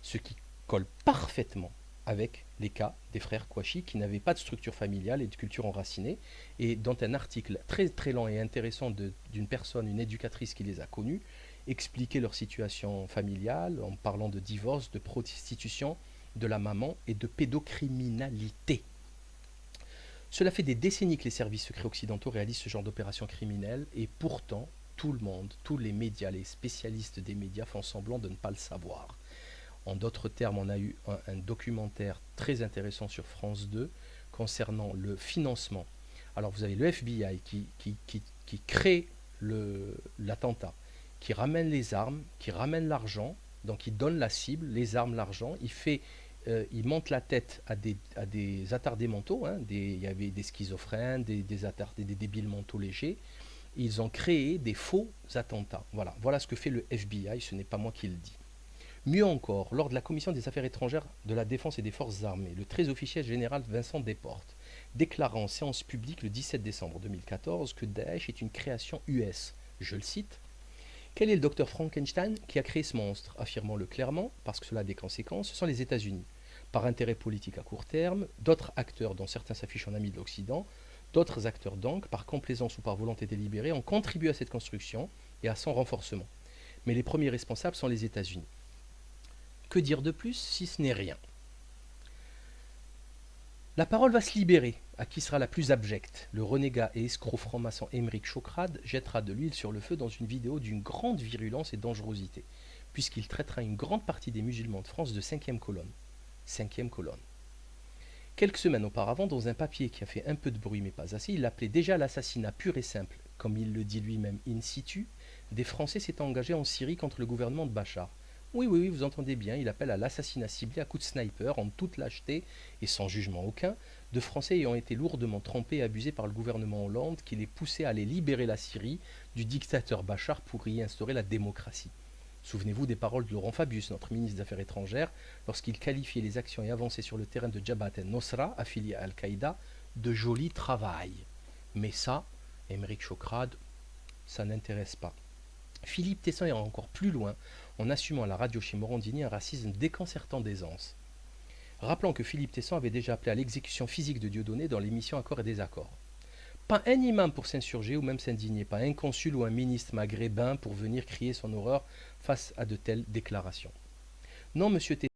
Ce qui colle parfaitement avec les cas des frères Kouachi qui n'avaient pas de structure familiale et de culture enracinée, et dont un article très très lent et intéressant d'une personne, une éducatrice qui les a connus, expliquait leur situation familiale en parlant de divorce, de prostitution de la maman et de pédocriminalité. Cela fait des décennies que les services secrets occidentaux réalisent ce genre d'opérations criminelles, et pourtant tout le monde, tous les médias, les spécialistes des médias font semblant de ne pas le savoir. En d'autres termes, on a eu un documentaire très intéressant sur France 2 concernant le financement. Alors vous avez le FBI qui crée l'attentat, qui ramène les armes, qui ramène l'argent, donc il donne la cible, les armes, l'argent, il monte la tête à des attardés mentaux, hein, il y avait des schizophrènes, des débiles mentaux légers. Ils ont créé des faux attentats. Voilà ce que fait le FBI, ce n'est pas moi qui le dis. Mieux encore, lors de la commission des affaires étrangères, de la défense et des forces armées, le très officiel général Vincent Desportes déclara en séance publique le 17 décembre 2014 que Daesh est une création US. Je le cite. Quel est le docteur Frankenstein qui a créé ce monstre? Affirmons-le clairement, parce que cela a des conséquences, ce sont les États-Unis. Par intérêt politique à court terme, d'autres acteurs, dont certains s'affichent en amis de l'Occident, d'autres acteurs donc, par complaisance ou par volonté délibérée, ont contribué à cette construction et à son renforcement. Mais les premiers responsables sont les États-Unis. Que dire de plus si ce n'est rien? La parole va se libérer. À qui sera la plus abjecte? Le renégat et escroc franc-maçon Émeric Chokrade jettera de l'huile sur le feu dans une vidéo d'une grande virulence et dangerosité, puisqu'il traitera une grande partie des musulmans de France de cinquième colonne. Cinquième colonne. Quelques semaines auparavant, dans un papier qui a fait un peu de bruit mais pas assez, il appelait déjà l'assassinat pur et simple, comme il le dit lui-même in situ, des Français s'étant engagés en Syrie contre le gouvernement de Bachar. Oui, vous entendez bien, il appelle à l'assassinat ciblé à coups de sniper, en toute lâcheté et sans jugement aucun, de Français ayant été lourdement trompés et abusés par le gouvernement Hollande qui les poussait à aller libérer la Syrie du dictateur Bachar pour y instaurer la démocratie. Souvenez-vous des paroles de Laurent Fabius, notre ministre des Affaires étrangères, lorsqu'il qualifiait les actions et avancées sur le terrain de Jabhat el-Nosra, affilié à Al-Qaïda, de joli travail. Mais ça, Émeric Chokrade, ça n'intéresse pas. Philippe Tesson ira encore plus loin en assumant à la radio chez Morandini un racisme déconcertant d'aisance. Rappelons que Philippe Tesson avait déjà appelé à l'exécution physique de Dieudonné dans l'émission Accords et désaccords. Pas un imam pour s'insurger ou même s'indigner, pas un consul ou un ministre maghrébin pour venir crier son horreur face à de telles déclarations. Non, monsieur Tesson